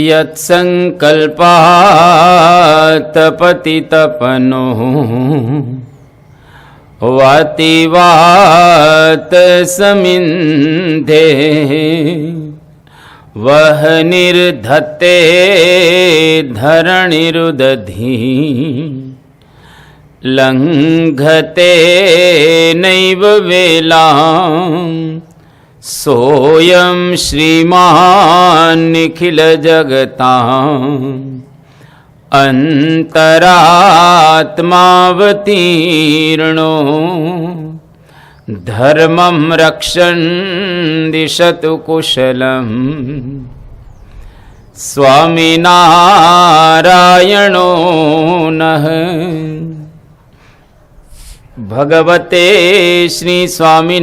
यत्संकल्पात् पतितपनो वातिवात समिन्धे वह निर्धत्ते धरणिरुदधी लंघते नैव वेलां सोऽयं श्रीमान् निखिल जगताम् अंतरात्मावतीर्णो धर्मं रक्षन् दिशतु कुशलम् स्वामिनारायणो नः। भगवते श्री स्वामिनारायणाय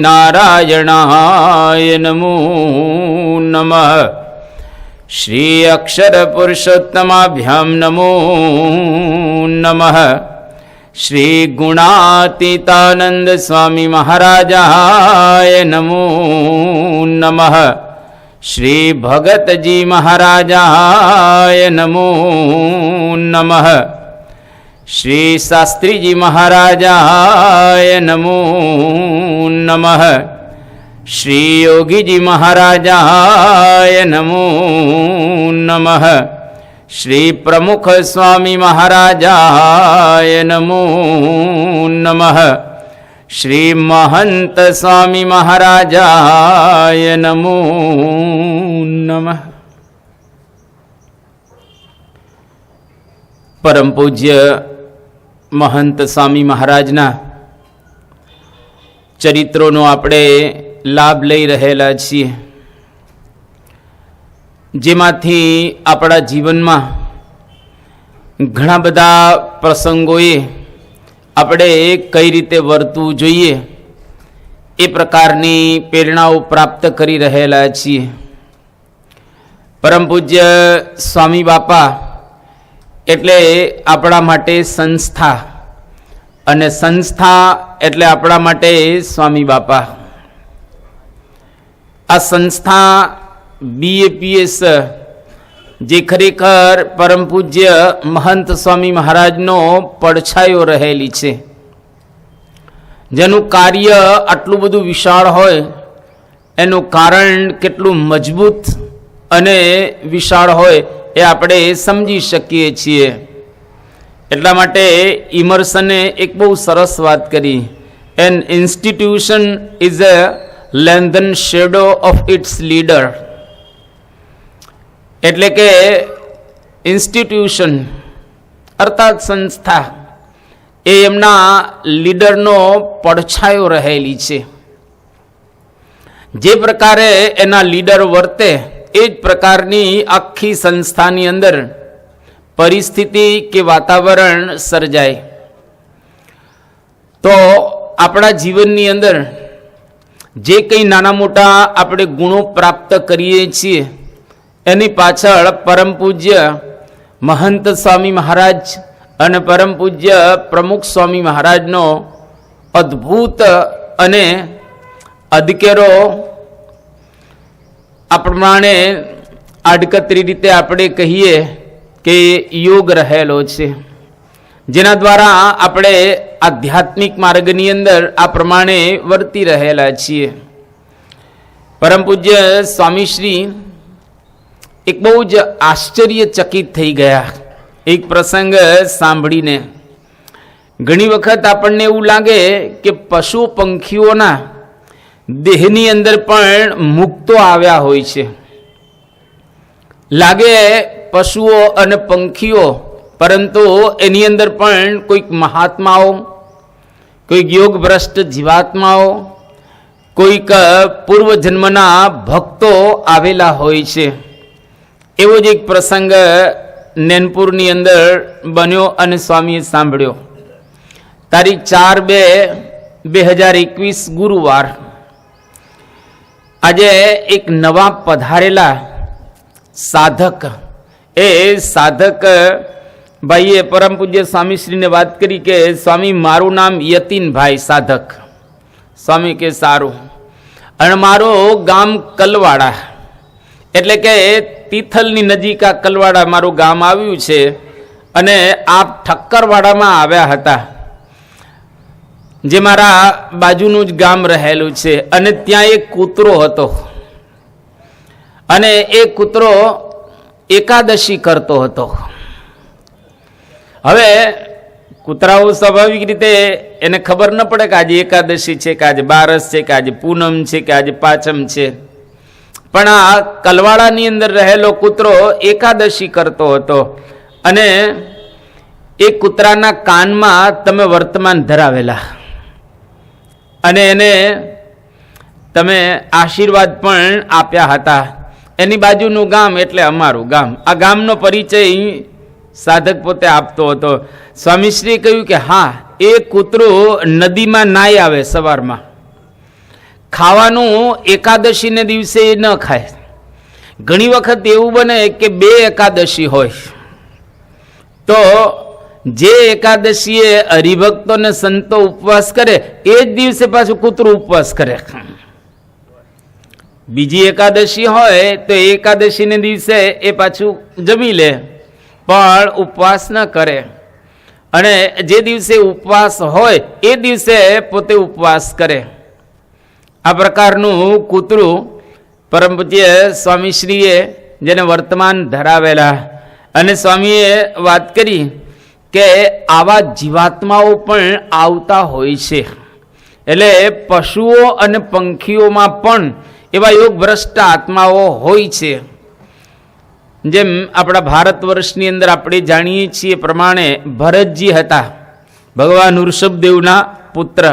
नमो नमः। श्री अक्षर पुरुषोत्तमाभ्यां नमो नमः। श्री गुणातीतानंद स्वामी महाराजाय नमो नमः। श्री भगत जी महाराजाय नमो नमः। श्री शास्त्री जी महाराजाय नमो नमः। श्री योगी जी महाराजाय नमो नमः। श्री प्रमुख स्वामी महाराजाय नमो नमः। श्री महंत स्वामी महाराजाय नमो नमः। परम पूज्य महंत स्वामी महाराजना चरित्रों आपणे लाभ लई रहेला छीए, जेमांथी आपणा जीवनमां घणा बधा प्रसंगोए आपणे कई रीते वर्तवुं जोईए ए प्रकारनी प्रेरणाओ प्राप्त करी रहेला छीए। परम पूज्य स्वामी बापा एटले आपणा माटे संस्था अने संस्था एटले आपणा माटे स्वामी बापा। आ संस्था BAPS जे खरेखर परम पूज्य महंत स्वामी महाराजनो પડછાયો रहेली छे, जेनुं कार्य आटલું બધું विशाळ होय एनुं कारण કેટલું मजबूत अने विशाळ होय ए आपणे समजी शकीए छीए। એટલા માટે ઇમર્સને એક બહુ સરસ વાત કરી, an institution is a lengthened shadow of its leader. એટલે કે ઇન્સ્ટિટ્યુશન અર્થાત સંસ્થા એ એમના લીડરનો પડછાયો રહેલી છે। જે પ્રકારે એના લીડર વર્તે એ જ પ્રકારની આખી સંસ્થાની અંદર परिस्थिति के वातावरण सर्जाय। तो अपना जीवन अंदर जे कई नाना मोटा आपणे गुणों प्राप्त करीए छीए एनी पाछळ परम पूज्य महंत स्वामी महाराज अने परम पूज्य प्रमुख स्वामी महाराजनो अद्भुत अने अदकेरो आ प्रमाणे आडकतरी रीते आपणे कहीए के योग रहेलो छे, जेना द्वारा आपणे आध्यात्मिक मार्गनी अंदर आ प्रमाणे वर्ती रहेला छीए। परम पूज्य स्वामी श्री एक बहु ज आश्चर्यचकित थई गया एक प्रसंग सांभळीने। घणी वखत आपणने एवुं लागे के पशु पंखीओना देहनी अंदर पण मुक्तो आव्या होय छे। लागे पशुओ अने पंखीओ, परंतु एनी अंदर पण कोईक महात्माओ, कोईक योग भ्रष्ट जीवात्माओ, कोईक पूर्व जन्मना भक्तो आवेला होय छे। एवो ज एक प्रसंग नैनपुरनी अंदर बन्यो अने स्वामीए सांभळ्यो। तारीख 4/2/2021 गुरुवार आजे एक नवा पधारेला साधक ए साधक भाईए परम पूज्य स्वामी श्री ने बात करी के स्वामी मारू नाम यतीन भाई साधक। स्वामी के सारू अने मारो गाम कलवाड़ा એટલે કે તિથલની નજીક આ કલવાડા મારું ગામ આવ્યું છે અને આપ ઠક્કરવાડામાં આવ્યા હતા, જે મારા બાજુનું જ ગામ રહેલું છે. અને ત્યાં એક કૂતરો હતો અને એ કૂતરો એકાદશી કરતો હતો. હવે કૂતરાઓ સ્વાભાવિક રીતે એને ખબર ન પડે કે આજે એકાદશી છે, કે આજે બારસ છે, કે આજે પૂનમ છે, કે આજે પાંચમ છે. પણ આ કલવાડાની અંદર રહેલો કૂતરો એકાદશી કરતો હતો અને એ કૂતરાના કાનમાં તમે વર્તમાન ધરાવેલા અને એને તમે આશીર્વાદ પણ આપ્યા હતા. એની બાજુનું ગામ એટલે અમારું ગામ. આ ગામનો પરિચય સાધક પોતે આપતો હતો. સ્વામીશ્રીએ કહ્યું કે હા, એ કૂતરું નદીમાં નાઈ આવે સવારમાં. ખાવાનું એકાદશીને દિવસે ન ખાય. ઘણી વખત એવું બને કે બે એકાદશી હોય તો જે એકાદશીએ હરિભક્તો ને સંતો ઉપવાસ કરે એ જ દિવસે પાછું કૂતરું ઉપવાસ કરે. બીજી એકાદશી હોય તો એકાદશીને દિવસે એ પાછું જમી લે પણ ઉપવાસ ન કરે. અને જે દિવસે ઉપવાસ હોય એ દિવસે પોતે ઉપવાસ કરે. આ પ્રકારનું કૂતરું પરમ પૂજ્ય સ્વામીશ્રીએ જેને વર્તમાન ધરાવેલા, અને સ્વામીએ વાત કરી કે આવા જીવાત્માઓ પણ આવતા હોય છે. એટલે પશુઓ અને પંખીઓમાં પણ એવા યોગ ભ્રષ્ટ આત્માઓ હોય છે. જેમ આપણા ભારત વર્ષની અંદર આપણે જાણીએ છીએ પ્રમાણે ભરતજી હતા, ભગવાન ઋષભદેવના પુત્ર.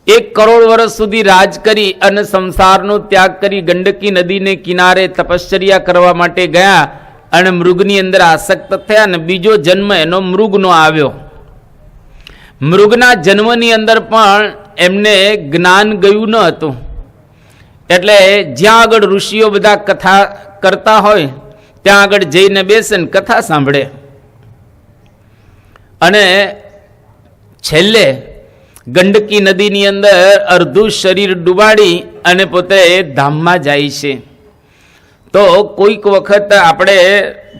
1 કરોડ વર્ષ સુધી રાજ કરી અને સંસારનો ત્યાગ કરી ગંડકી નદીને કિનારે તપશ્ચર્યા કરવા માટે ગયા અને મૃગની અંદર આસક્ત થયા અને બીજો જન્મ એનો મૃગનો આવ્યો. મૃગના જન્મની અંદર પણ એમને જ્ઞાન ગયું ન હતું. એટલે જ્યાં આગળ ઋષિઓ બધા કથા કરતા હોય ત્યાં આગળ જઈને બેસે ને કથા સાંભળે અને છેલ્લે ગંડકી નદીની અંદર અર્ધું શરીર ડૂબાડી અને પોતે ધામમાં જાય છે. તો કોઈક વખત આપણે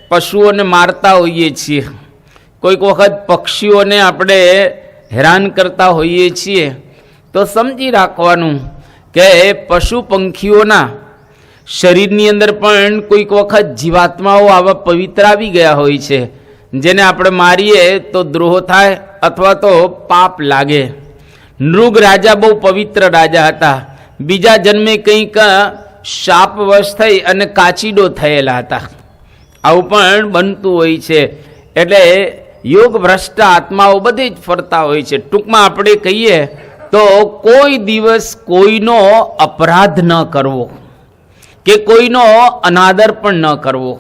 પશુઓને મારતા હોઈએ છીએ, કોઈક વખત પક્ષીઓને આપણે હેરાન કરતા હોઈએ છીએ, તો સમજી રાખવાનું કે પશુ પંખીઓના શરીરની અંદર પણ કોઈક વખત જીવાત્માઓ આવા પવિત્ર આવી ગયા હોય છે, જેને આપણે મારીએ તો દ્રોહ થાય અથવા તો પાપ લાગે. નૃગ રાજા બહુ પવિત્ર રાજા હતા. બીજા જન્મે કંઈક શાપવશ થઈ અને કાચીડો થયેલા હતા. આવું પણ બનતું હોય છે. એટલે યોગ ભ્રષ્ટ આત્માઓ બધી જ ફરતા હોય છે. ટૂંકમાં આપણે કહીએ તો કોઈ દિવસ કોઈનો અપરાધ ન કરવો કે કોઈનો અનાદર પણ ન કરવો.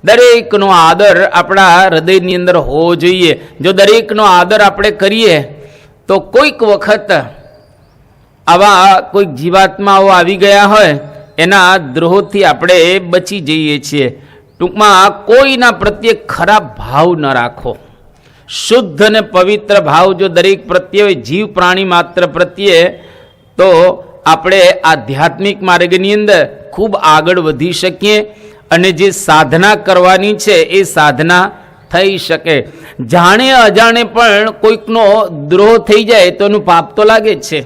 દરેકનો આદર આપણા હૃદયની અંદર હોવો જોઈએ. જો દરેકનો આદર આપણે કરીએ તો કોઈક વખત આવા કોઈક જીવાત્માઓ આવી ગયા હોય એના દ્રોહથી આપણે બચી જઈએ છીએ. ટૂંકમાં કોઈના પ્રત્યે ખરાબ ભાવ ન રાખો. શુદ્ધ અને પવિત્ર ભાવ જો દરેક પ્રત્યે હોય, જીવ પ્રાણી માત્ર પ્રત્યે, તો આપણે આધ્યાત્મિક માર્ગની અંદર ખૂબ આગળ વધી શકીએ અને જે સાધના કરવાની છે એ સાધના થઈ શકે. જાણે અજાણે પણ કોઈકનો દ્રોહ થઈ જાય તો એનું પાપ તો લાગે જ છે.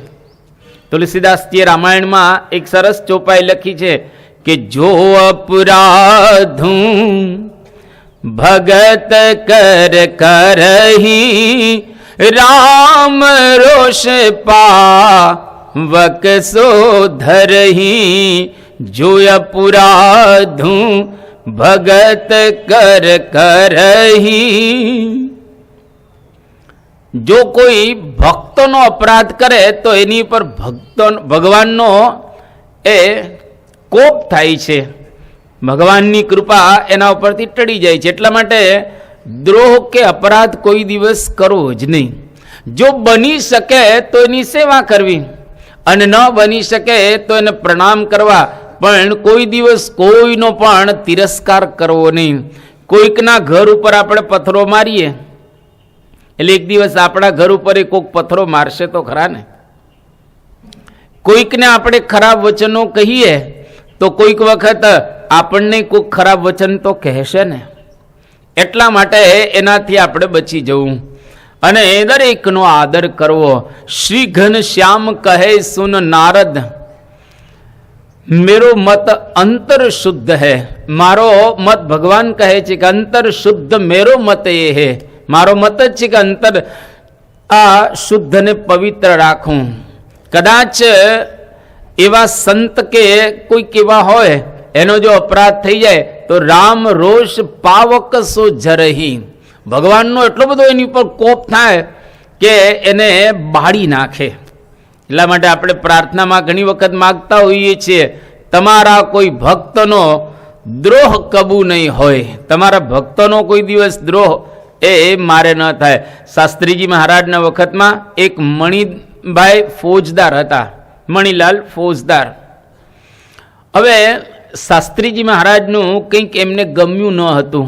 તુલસીદાસજીએ રામાયણમાં એક સરસ ચોપાઈ લખી છે કે જો અપરાધું ભગત કર કરહી રામ રોષ પાવક સો ધરહી. જો અપરાધું ભગત કર કરહી. જો કોઈ ભક્તોનો અપરાધ કરે તો એની ઉપર ભગવાનનો એ કોપ થાય છે, ભગવાનની કૃપા એના ઉપરથી ટળી જાય છે. એટલા માટે દ્રોહ કે અપરાધ કોઈ દિવસ કરવો જ નહીં. જો બની શકે તો એની સેવા કરવી અને ન બની શકે તો એને પ્રણામ કરવા, પણ કોઈ દિવસ કોઈનો પણ તિરસ્કાર કરવો નહીં. કોઈકના ઘર ઉપર આપણે પથ્થરો મારીએ એટલે એક દિવસ આપણા ઘર ઉપર કોઈક પથ્થરો મારશે તો ખરા ને. કોઈકને આપણે ખરાબ વચનો કહીએ તો કોઈક વખત આપણને કોઈક ખરાબ વચન તો કહેશે ને, એટલા માટે એનાથી આપણે બચી જવું અને દરેકનો આદર કરવો. શ્રી ઘનશ્યામ કહે સુન નારદ, મેરો મત અંતર શુદ્ધ है. મારો મત ભગવાન કહે છે કે અંતર શુદ્ધ મેરો મત એ હે. મારો મત જ છે કે અંતર આ શુદ્ધ ને પવિત્ર રાખું. કદાચ એવા સંત કે કોઈક એવા હોય એનો જો અપરાધ થઈ જાય તો રામ રોષ પાવક સો જરહી. ભગવાનનો એટલો બધો એની ઉપર કોપ થાય કે એને બાળી નાખે. એટલા માટે આપણે પ્રાર્થનામાં ઘણી વખત માગતા હોઈએ છીએ, તમારા કોઈ ભક્તનો દ્રોહ કબૂ નહીં હોય. તમારા ભક્તોનો કોઈ દિવસ દ્રોહ એ મારે ન થાય. શાસ્ત્રીજી મહારાજના વખતમાં એક મણિભાઈ ફોજદાર હતા, મણિલાલ ફોજદાર. હવે શાસ્ત્રીજી મહારાજનું કંઈક એમને ગમ્યું ન હતું.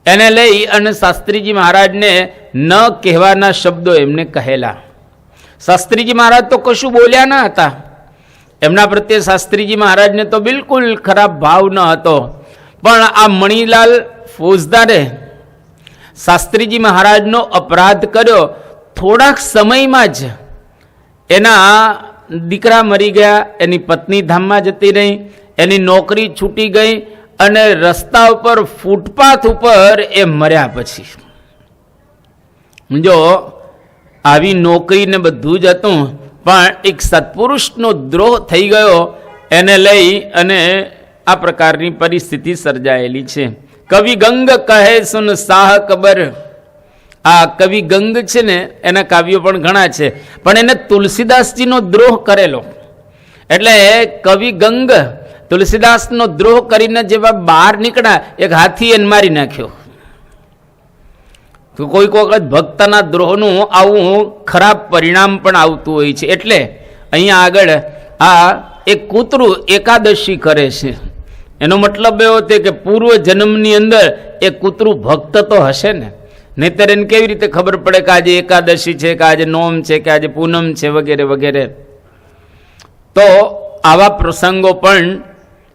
એને લઈ અને શાસ્ત્રીજી મહારાજને ન કહેવાના શબ્દો એમને કહેલા. શાસ્ત્રીજી મહારાજ તો કશું બોલ્યા ન હતા. એમના પ્રત્યે શાસ્ત્રીજી મહારાજને તો બિલકુલ ખરાબ ભાવ ન હતો. પણ આ મણિલાલ ફોજદારે શાસ્ત્રીજી મહારાજનો અપરાધ કર્યો. થોડાક સમયમાં જ એના દીકરા મરી ગયા, એની પત્ની ધામમાં જતી રહી, એની નોકરી છૂટી ગઈ અને રસ્તા ઉપર ફૂટપાથ ઉપર એ મર્યા. પછી જો આવી નોકરી ને બધું જ હતું, પણ એક સત્પુરુષનો દ્રોહ થઈ ગયો. એને લઈ અને આ પ્રકારની પરિસ્થિતિ સર્જાયેલી છે. કવિ ગંગ કહે સુન સાહ કબર. આ કવિ ગંગ છે ને, એના કાવ્યો પણ ઘણા છે, પણ એને તુલસીદાસજીનો દ્રોહ કરેલો. એટલે કવિ ગંગ તુલસીદાસનો દ્રોહ કરીને જેવા બહાર નીકળ્યા, એક હાથી એને મારી નાખ્યો. તો કોઈક વખત ભક્તના દ્રોહનું આવું ખરાબ પરિણામ પણ આવતું હોય છે. એટલે અહીંયા આગળ આ એક કૂતરું એકાદશી કરે છે. એનો મતલબ એવો છે કે પૂર્વ જન્મની અંદર એ કૂતરું ભક્ત તો હશે ને, નહીતર એને કેવી રીતે ખબર પડે કે આજે એકાદશી છે, કે આજે નોમ છે, કે આજે પૂનમ છે, વગેરે વગેરે. તો આવા પ્રસંગો પણ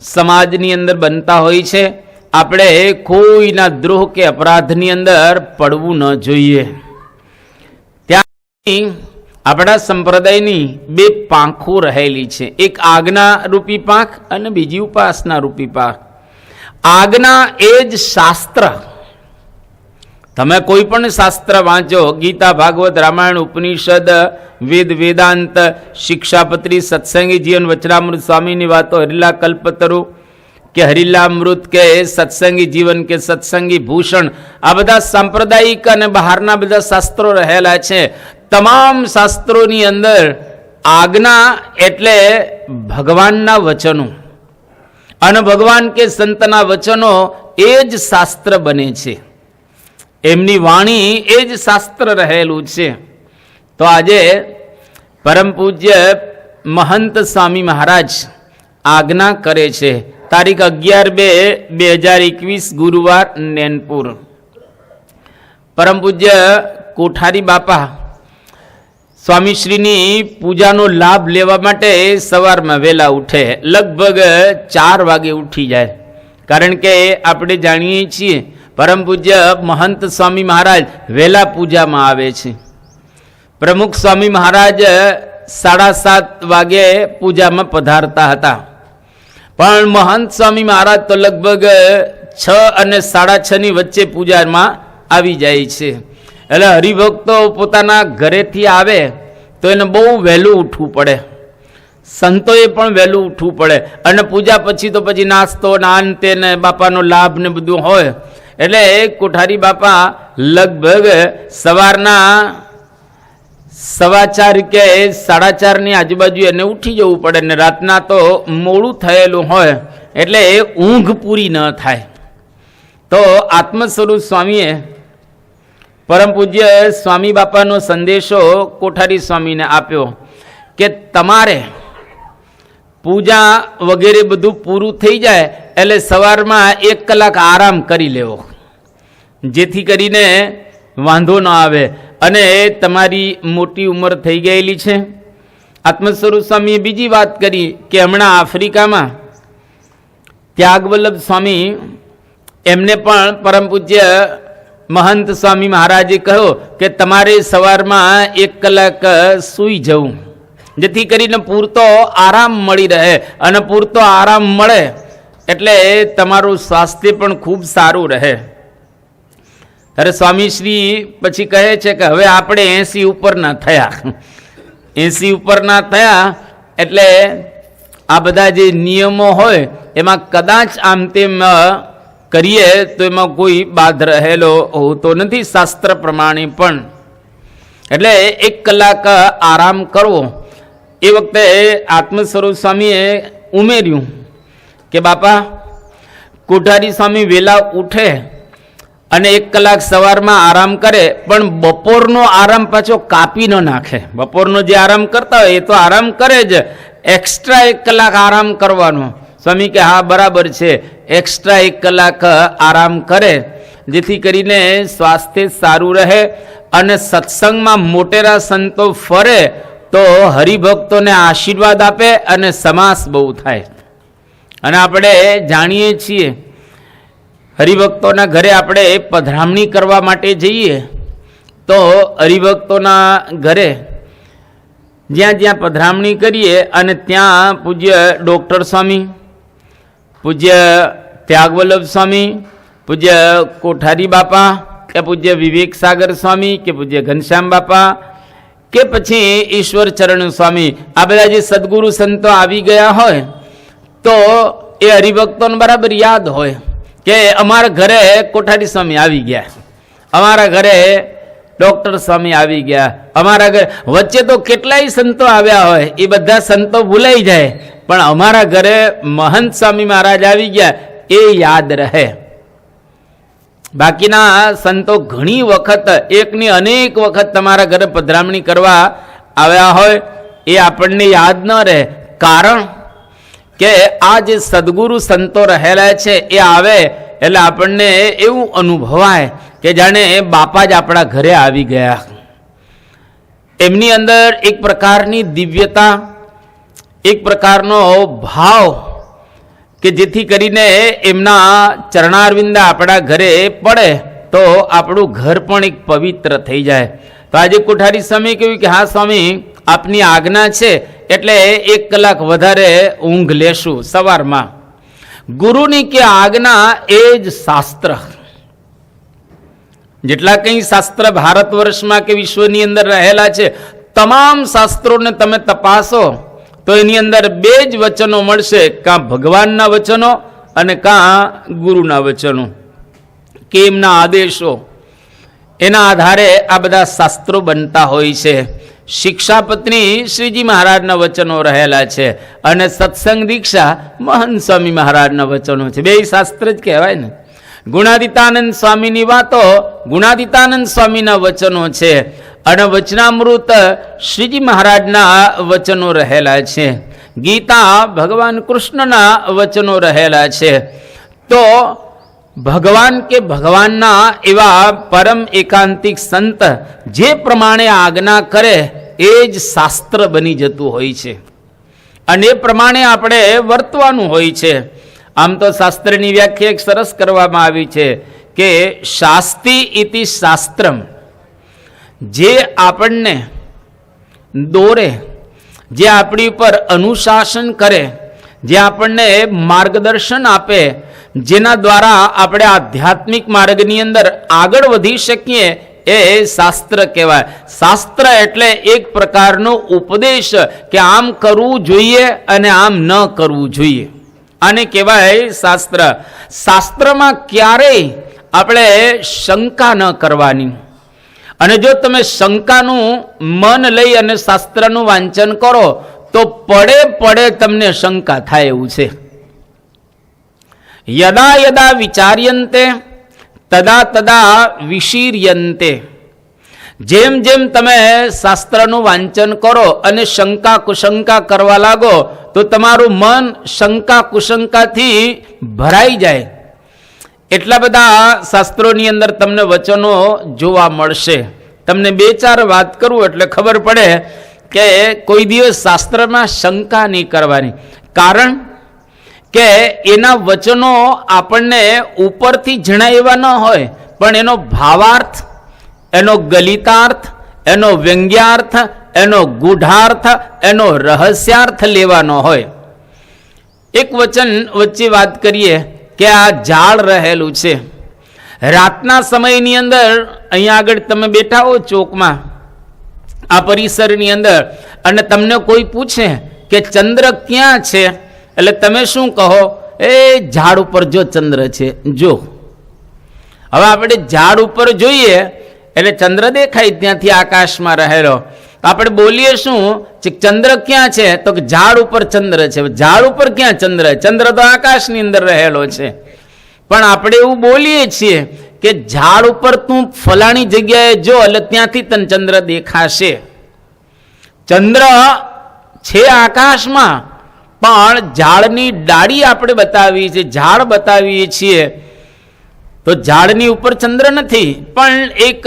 સમાજની અંદર બનતા હોય છે. આપણે કોઈના દ્રોહ કે અપરાધની અંદર પડવું ન જોઈએ. ત્યાં આપણા સંપ્રદાયની બે પાંખો રહેલી છે. એક આજ્ઞા રૂપી પાંખ અને બીજી ઉપાસના રૂપી પાંખ. આજ્ઞા એ જ શાસ્ત્ર. તમે કોઈ પણ શાસ્ત્ર વાંચો, ગીતા, ભાગવત, રામાયણ, ઉપનિષદ, વેદ, વેદાંત, શિક્ષાપત્રી, સત્સંગી જીવન, વચનામૃત, સ્વામીની વાતો, હરિલા કલ્પતરુ કે હરિલામૃત કે સત્સંગી જીવન કે સત્સંગી ભૂષણ, આ બધા સાંપ્રદાયિક અને બહારના બધા શાસ્ત્રો રહેલા છે. તમામ શાસ્ત્રોની અંદર આજ્ઞા એટલે ભગવાનના વચનો અને ભગવાન કે સંતના વચનો એ જ શાસ્ત્ર બને છે. એમની વાણી એ જ શાસ્ત્ર રહેલું છે. તો આજે પરમ પૂજ્ય મહંત સ્વામી મહારાજ આજ્ઞા કરે છે. તારીખ 11/2/2021 ગુરુવાર, નૈનપુર. પરમ પૂજ્ય કોઠારી બાપા સ્વામીશ્રીની પૂજાનો લાભ લેવા માટે સવારમાં વહેલા ઉઠે. લગભગ 4 વાગે ઉઠી જાય. કારણ કે આપણે જાણીએ છીએ પરમ પૂજ્ય મહંત સ્વામી મહારાજ વહેલા પૂજામાં આવે છે. પ્રમુખ સ્વામી મહારાજ 7:30 વાગે પૂજામાં પધારતા હતા. પણ મહંત સ્વામી મહારાજ તો લગભગ 6 અને 6:30 ની વચ્ચે પૂજામાં આવી જાય છે. એટલે હરિભક્તો પોતાના ઘરેથી આવે તો એને બહુ વહેલું ઉઠવું પડે, સંતોએ પણ વહેલું ઉઠવું પડે. અને પૂજા પછી તો પછી નાસ્તો ને અંતે ને બાપાનો લાભ ને બધું હોય. એટલે કોઠારી બાપા લગભગ સવારના 4:15 કે 4:30 ની આજુબાજુ એને ઉઠી જવું પડે. ને રાતના તો મોડું થયેલું હોય એટલે ઊંઘ પૂરી ન થાય. તો આત્મ સ્વરૂપ સ્વામીએ પરમ પૂજ્ય સ્વામી બાપાનો સંદેશો કોઠારી સ્વામીને આપ્યો કે તમારે પૂજા વગેરે બધું પૂરું થઈ જાય એટલે સવારમાં 1 કલાક આરામ કરી લેવો, જેથી કરીને વાંધો ન આવે. અને તમારી મોટી ઉંમર થઈ ગયેલી છે. આત્મ સ્વરૂપ સ્વામીએ બીજી વાત કરી કે હમણાં આફ્રિકામાં ત્યાગવલ્લભ સ્વામી એમને પણ પરમ પૂજ્ય મહંત સ્વામી મહારાજે કહ્યું કે તમારે સવારમાં 1 કલાક સૂઈ જવું, જેથી કરીને પૂરતો આરામ મળી રહે, અને પૂરતો આરામ મળે એટલે તમારું સ્વાસ્થ્ય પણ ખૂબ સારું રહે. ત્યારે સ્વામીશ્રી પછી કહે છે કે હવે આપણે 80 ઉપર ના થયા, 80 ઉપર ના થયા એટલે આ બધા જે નિયમો હોય એમાં કદાચ આમ તેમ કરીએ તો એમાં કોઈ બાદ રહેલો હોતો નથી શાસ્ત્ર પ્રમાણે પણ. એટલે 1 કલાક આરામ કરવો. એ વખતે આત્મ સ્વરૂપ સ્વામીએ ઉમેર્યું કે બાપા, કોઠારી સ્વામી વહેલા ઉઠે અને 1 કલાક સવારમાં આરામ કરે, પણ બપોરનો આરામ પાછો કાપી ન નાખે. બપોરનો જે આરામ કરતા હોય એ તો આરામ કરે જ, એક્સ્ટ્રા 1 કલાક આરામ કરવાનો. સ્વામી કે હા બરાબર છે, એક્સ્ટ્રા 1 કલાક આરામ કરે, જેથી કરીને સ્વાસ્થ્ય સારું રહે. અને સત્સંગમાં મોટેરા સંતો ફરે તો હરિભક્તોને આશીર્વાદ આપે અને સમાસ બહુ થાય. અને આપણે જાણીએ છીએ હરિભક્તોના ઘરે આપણે પધરામણી કરવા માટે જઈએ તો હરિભક્તોના ઘરે જ્યાં જ્યાં પધરામણી કરીએ અને ત્યાં પૂજ્ય ડૉક્ટર સ્વામી, પૂજ્ય ત્યાગવલ્લભ સ્વામી, પૂજ્ય કોઠારી બાપા કે પૂજ્ય વિવેક સાગર સ્વામી કે પૂજ્ય ઘનશ્યામ બાપા કે પછી ઈશ્વર ચરણ સ્વામી, આ બધા જે સદગુરુ સંતો આવી ગયા હોય તો એ હરિભક્તોને બરાબર યાદ હોય કે અમારા ઘરે કોઠારી સ્વામી આવી ગયા, અમારા ઘરે ડૉક્ટર સ્વામી આવી ગયા, અમારા ઘરે વચ્ચે તો કેટલાય સંતો આવ્યા હોય, એ બધા સંતો ભૂલાઈ જાય, પણ અમારા ઘરે મહંત સ્વામી મહારાજ આવી ગયા એ યાદ રહે. બાકીના સંતો ઘણી વખત, એકની અનેક વખત તમારા ઘરે પધરામણી કરવા આવ્યા હોય એ આપણને યાદ ન રહે. કારણ કે આ જે સદગુરુ સંતો રહેલા છે એ આવે એટલે આપણને એવું અનુભવાય કે જાણે બાપા જ આપણા ઘરે આવી ગયા. એમની અંદર એક પ્રકારની દિવ્યતા, એક પ્રકારનો ભાવ કે જેથી કરીને એમના ચરણારવિંદ આપણા ઘરે પડે તો આપણું ઘર પણ એક પવિત્ર થઈ જાય. તો આજે કોઠારી સ્વામી કહ્યું કે હા સ્વામી, આપની આજ્ઞા છે એટલે 1 કલાક વધારે ઊંઘ લેશું સવારમાં. ગુરુની કે આજ્ઞા એ જ શાસ્ત્ર. જેટલા કંઈ શાસ્ત્ર ભારત વર્ષમાં કે વિશ્વની અંદર રહેલા છે, તમામ શાસ્ત્રોને તમે તપાસો તો એની અંદર 2 જ વચનો મળશે, કાં ભગવાનના વચનો અને કાં ગુરુના વચનો, કે એમના આદેશો. એના આધારે આ બધા શાસ્ત્રો બનતા હોય છે. શિક્ષાપત્ની શ્રીજી મહારાજના વચનો રહેલા છે અને સત્સંગ દીક્ષા મહંત સ્વામી મહારાજના વચનો છે. 2 શાસ્ત્ર જ કહેવાય ને. ગુણાદિતાનંદ સ્વામીની વાતો ગુણાદિતાનંદ સ્વામીના વચનો છે અને વચનામૃત શ્રીજી મહારાજના વચનો રહેલા છે. ગીતા ભગવાન કૃષ્ણના વચનો રહેલા છે. તો ભગવાન કે ભગવાનના એવા પરમ એકાંતિક સંત જે પ્રમાણે આજ્ઞા કરે એ જ શાસ્ત્ર બની જતું હોય છે અને એ પ્રમાણે આપણે વર્તવાનું હોય છે. આમ તો શાસ્ત્રની વ્યાખ્યા એક સરસ કરવામાં આવી છે કે શાસ્તિ ઇતિ શાસ્ત્રમ, જે આપણને દોરે, જે આપણી ઉપર અનુશાસન કરે, જે આપણને માર્ગદર્શન આપે, જેના દ્વારા આપણે આધ્યાત્મિક માર્ગની અંદર આગળ વધી શકીએ એ શાસ્ત્ર કહેવાય. શાસ્ત્ર એટલે એક પ્રકારનો ઉપદેશ કે આમ કરવું જોઈએ અને આમ ન કરવું જોઈએ, આને કહેવાય શાસ્ત્ર. શાસ્ત્રમાં ક્યારેય આપણે શંકા ન કરવાની. અને જો તમે શંકાનું મન લઈ અને શાસ્ત્રનું વાંચન કરો તો પડે તમને શંકા થાય એવું છે. યદા યદા વિચાર્યંતે તદા તદા વિશીર્યંતે. જેમ જેમ તમે શાસ્ત્રનું વાંચન કરો અને શંકા કુશંકા કરવા લાગો તો તમારું મન શંકા કુશંકાથી ભરાઈ જાય. એટલા બધા શાસ્ત્રોની અંદર તમને વચનો જોવા મળશે. તમને 2-4 વાત કરું એટલે ખબર પડે કે કોઈ દિવસ શાસ્ત્રમાં શંકા નહીં કરવાની. કારણ કે એના વચનો આપણને ઉપરથી જણાય એવા ન હોય, પણ એનો ભાવાર્થ, એનો ગલિતાર્થ, એનો વ્યંગ્યાર્થ, એનો ગૂઢાર્થ, એનો રહસ્યાર્થ લેવાનો હોય. એક વચન વચ્ચે વાત કરીએ કે આ ઝાડ રહેલું છે. રાતના સમયની અંદર અહીંયા આગળ તમે બેઠા હો ચોકમાં, આ પરિસરની અંદર, અને તમને કોઈ પૂછે કે ચંદ્ર ક્યાં છે, એટલે તમે શું કહો? એ ઝાડ ઉપર જો ચંદ્ર છે, જો. હવે આપણે ઝાડ ઉપર જોઈએ એટલે ચંદ્ર દેખાય ત્યાંથી આકાશમાં રહેલો. આપણે બોલીએ શું? ચંદ્ર ક્યાં છે? તો કે ઝાડ ઉપર ચંદ્ર છે. ઝાડ ઉપર ક્યાં ચંદ્ર? ચંદ્ર તો આકાશની અંદર રહેલો છે. પણ આપણે એવું બોલીએ છીએ કે ઝાડ ઉપર તું ફલાણી જગ્યાએ જો એટલે ત્યાંથી તને ચંદ્ર દેખાશે. ચંદ્ર છે આકાશમાં, પણ ઝાડની ડાળી આપણે બતાવી છે, ઝાડ બતાવીએ છીએ, તો ઝાડની ઉપર ચંદ્ર નથી, પણ એક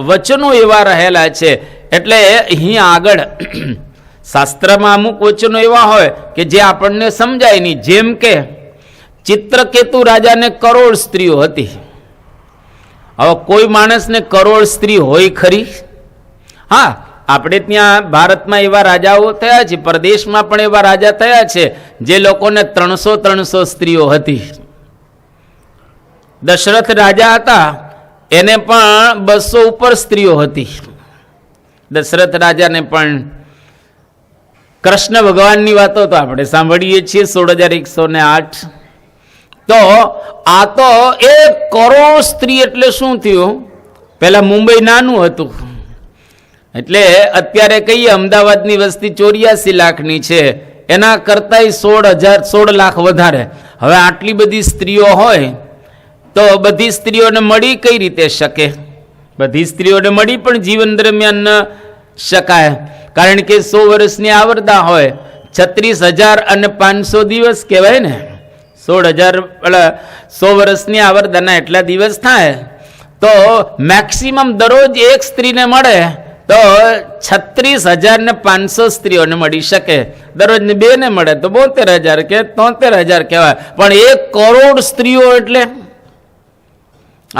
વચનો એવા રહેલા છે. એટલે અહીં આગળ શાસ્ત્રમાં અમુક વચનો એવા હોય કે જે આપણને સમજાય નહીં. જેમ કે ચિત્રકેતુ રાજાને કરોડ સ્ત્રીઓ હતી. હવે કોઈ માણસને કરોડ સ્ત્રી હોય ખરી? હા, આપણે ત્યાં ભારતમાં એવા રાજાઓ થયા છે, પરદેશમાં પણ એવા રાજા થયા છે જે લોકોને 300 સ્ત્રીઓ હતી. દશરથ રાજા હતા, એને પણ 200 ઉપર સ્ત્રીઓ હતી. દશરથ રાજાને પણ. કૃષ્ણ ભગવાનની વાતો તો આપણે સાંભળીએ છીએ, 16,108. તો આ તો 1 કરોડ સ્ત્રી એટલે શું થયું? પેલા મુંબઈ નાનું હતું, એટલે અત્યારે કહીએ અમદાવાદની વસ્તી 84 લાખની છે, એના કરતા 16 લાખ વધારે. હવે આટલી બધી સ્ત્રીઓ હોય તો બધી સ્ત્રીઓને મળી કઈ રીતે શકે? બધી સ્ત્રીઓને મળી પણ જીવન દરમિયાન ન શકાય, કારણ કે 100 વર્ષની આવરદા હોય. 36,500 દિવસ કહેવાય ને. 100 વર્ષની આવરદાના એટલા દિવસ થાય, તો મેક્સિમમ દરરોજ એક સ્ત્રીને મળે તો 36,500 સ્ત્રીઓને મળી શકે. દરરોજ 2 ને મળે તો 72,000 કે 73,000 કહેવાય. પણ 1 કરોડ સ્ત્રીઓ એટલે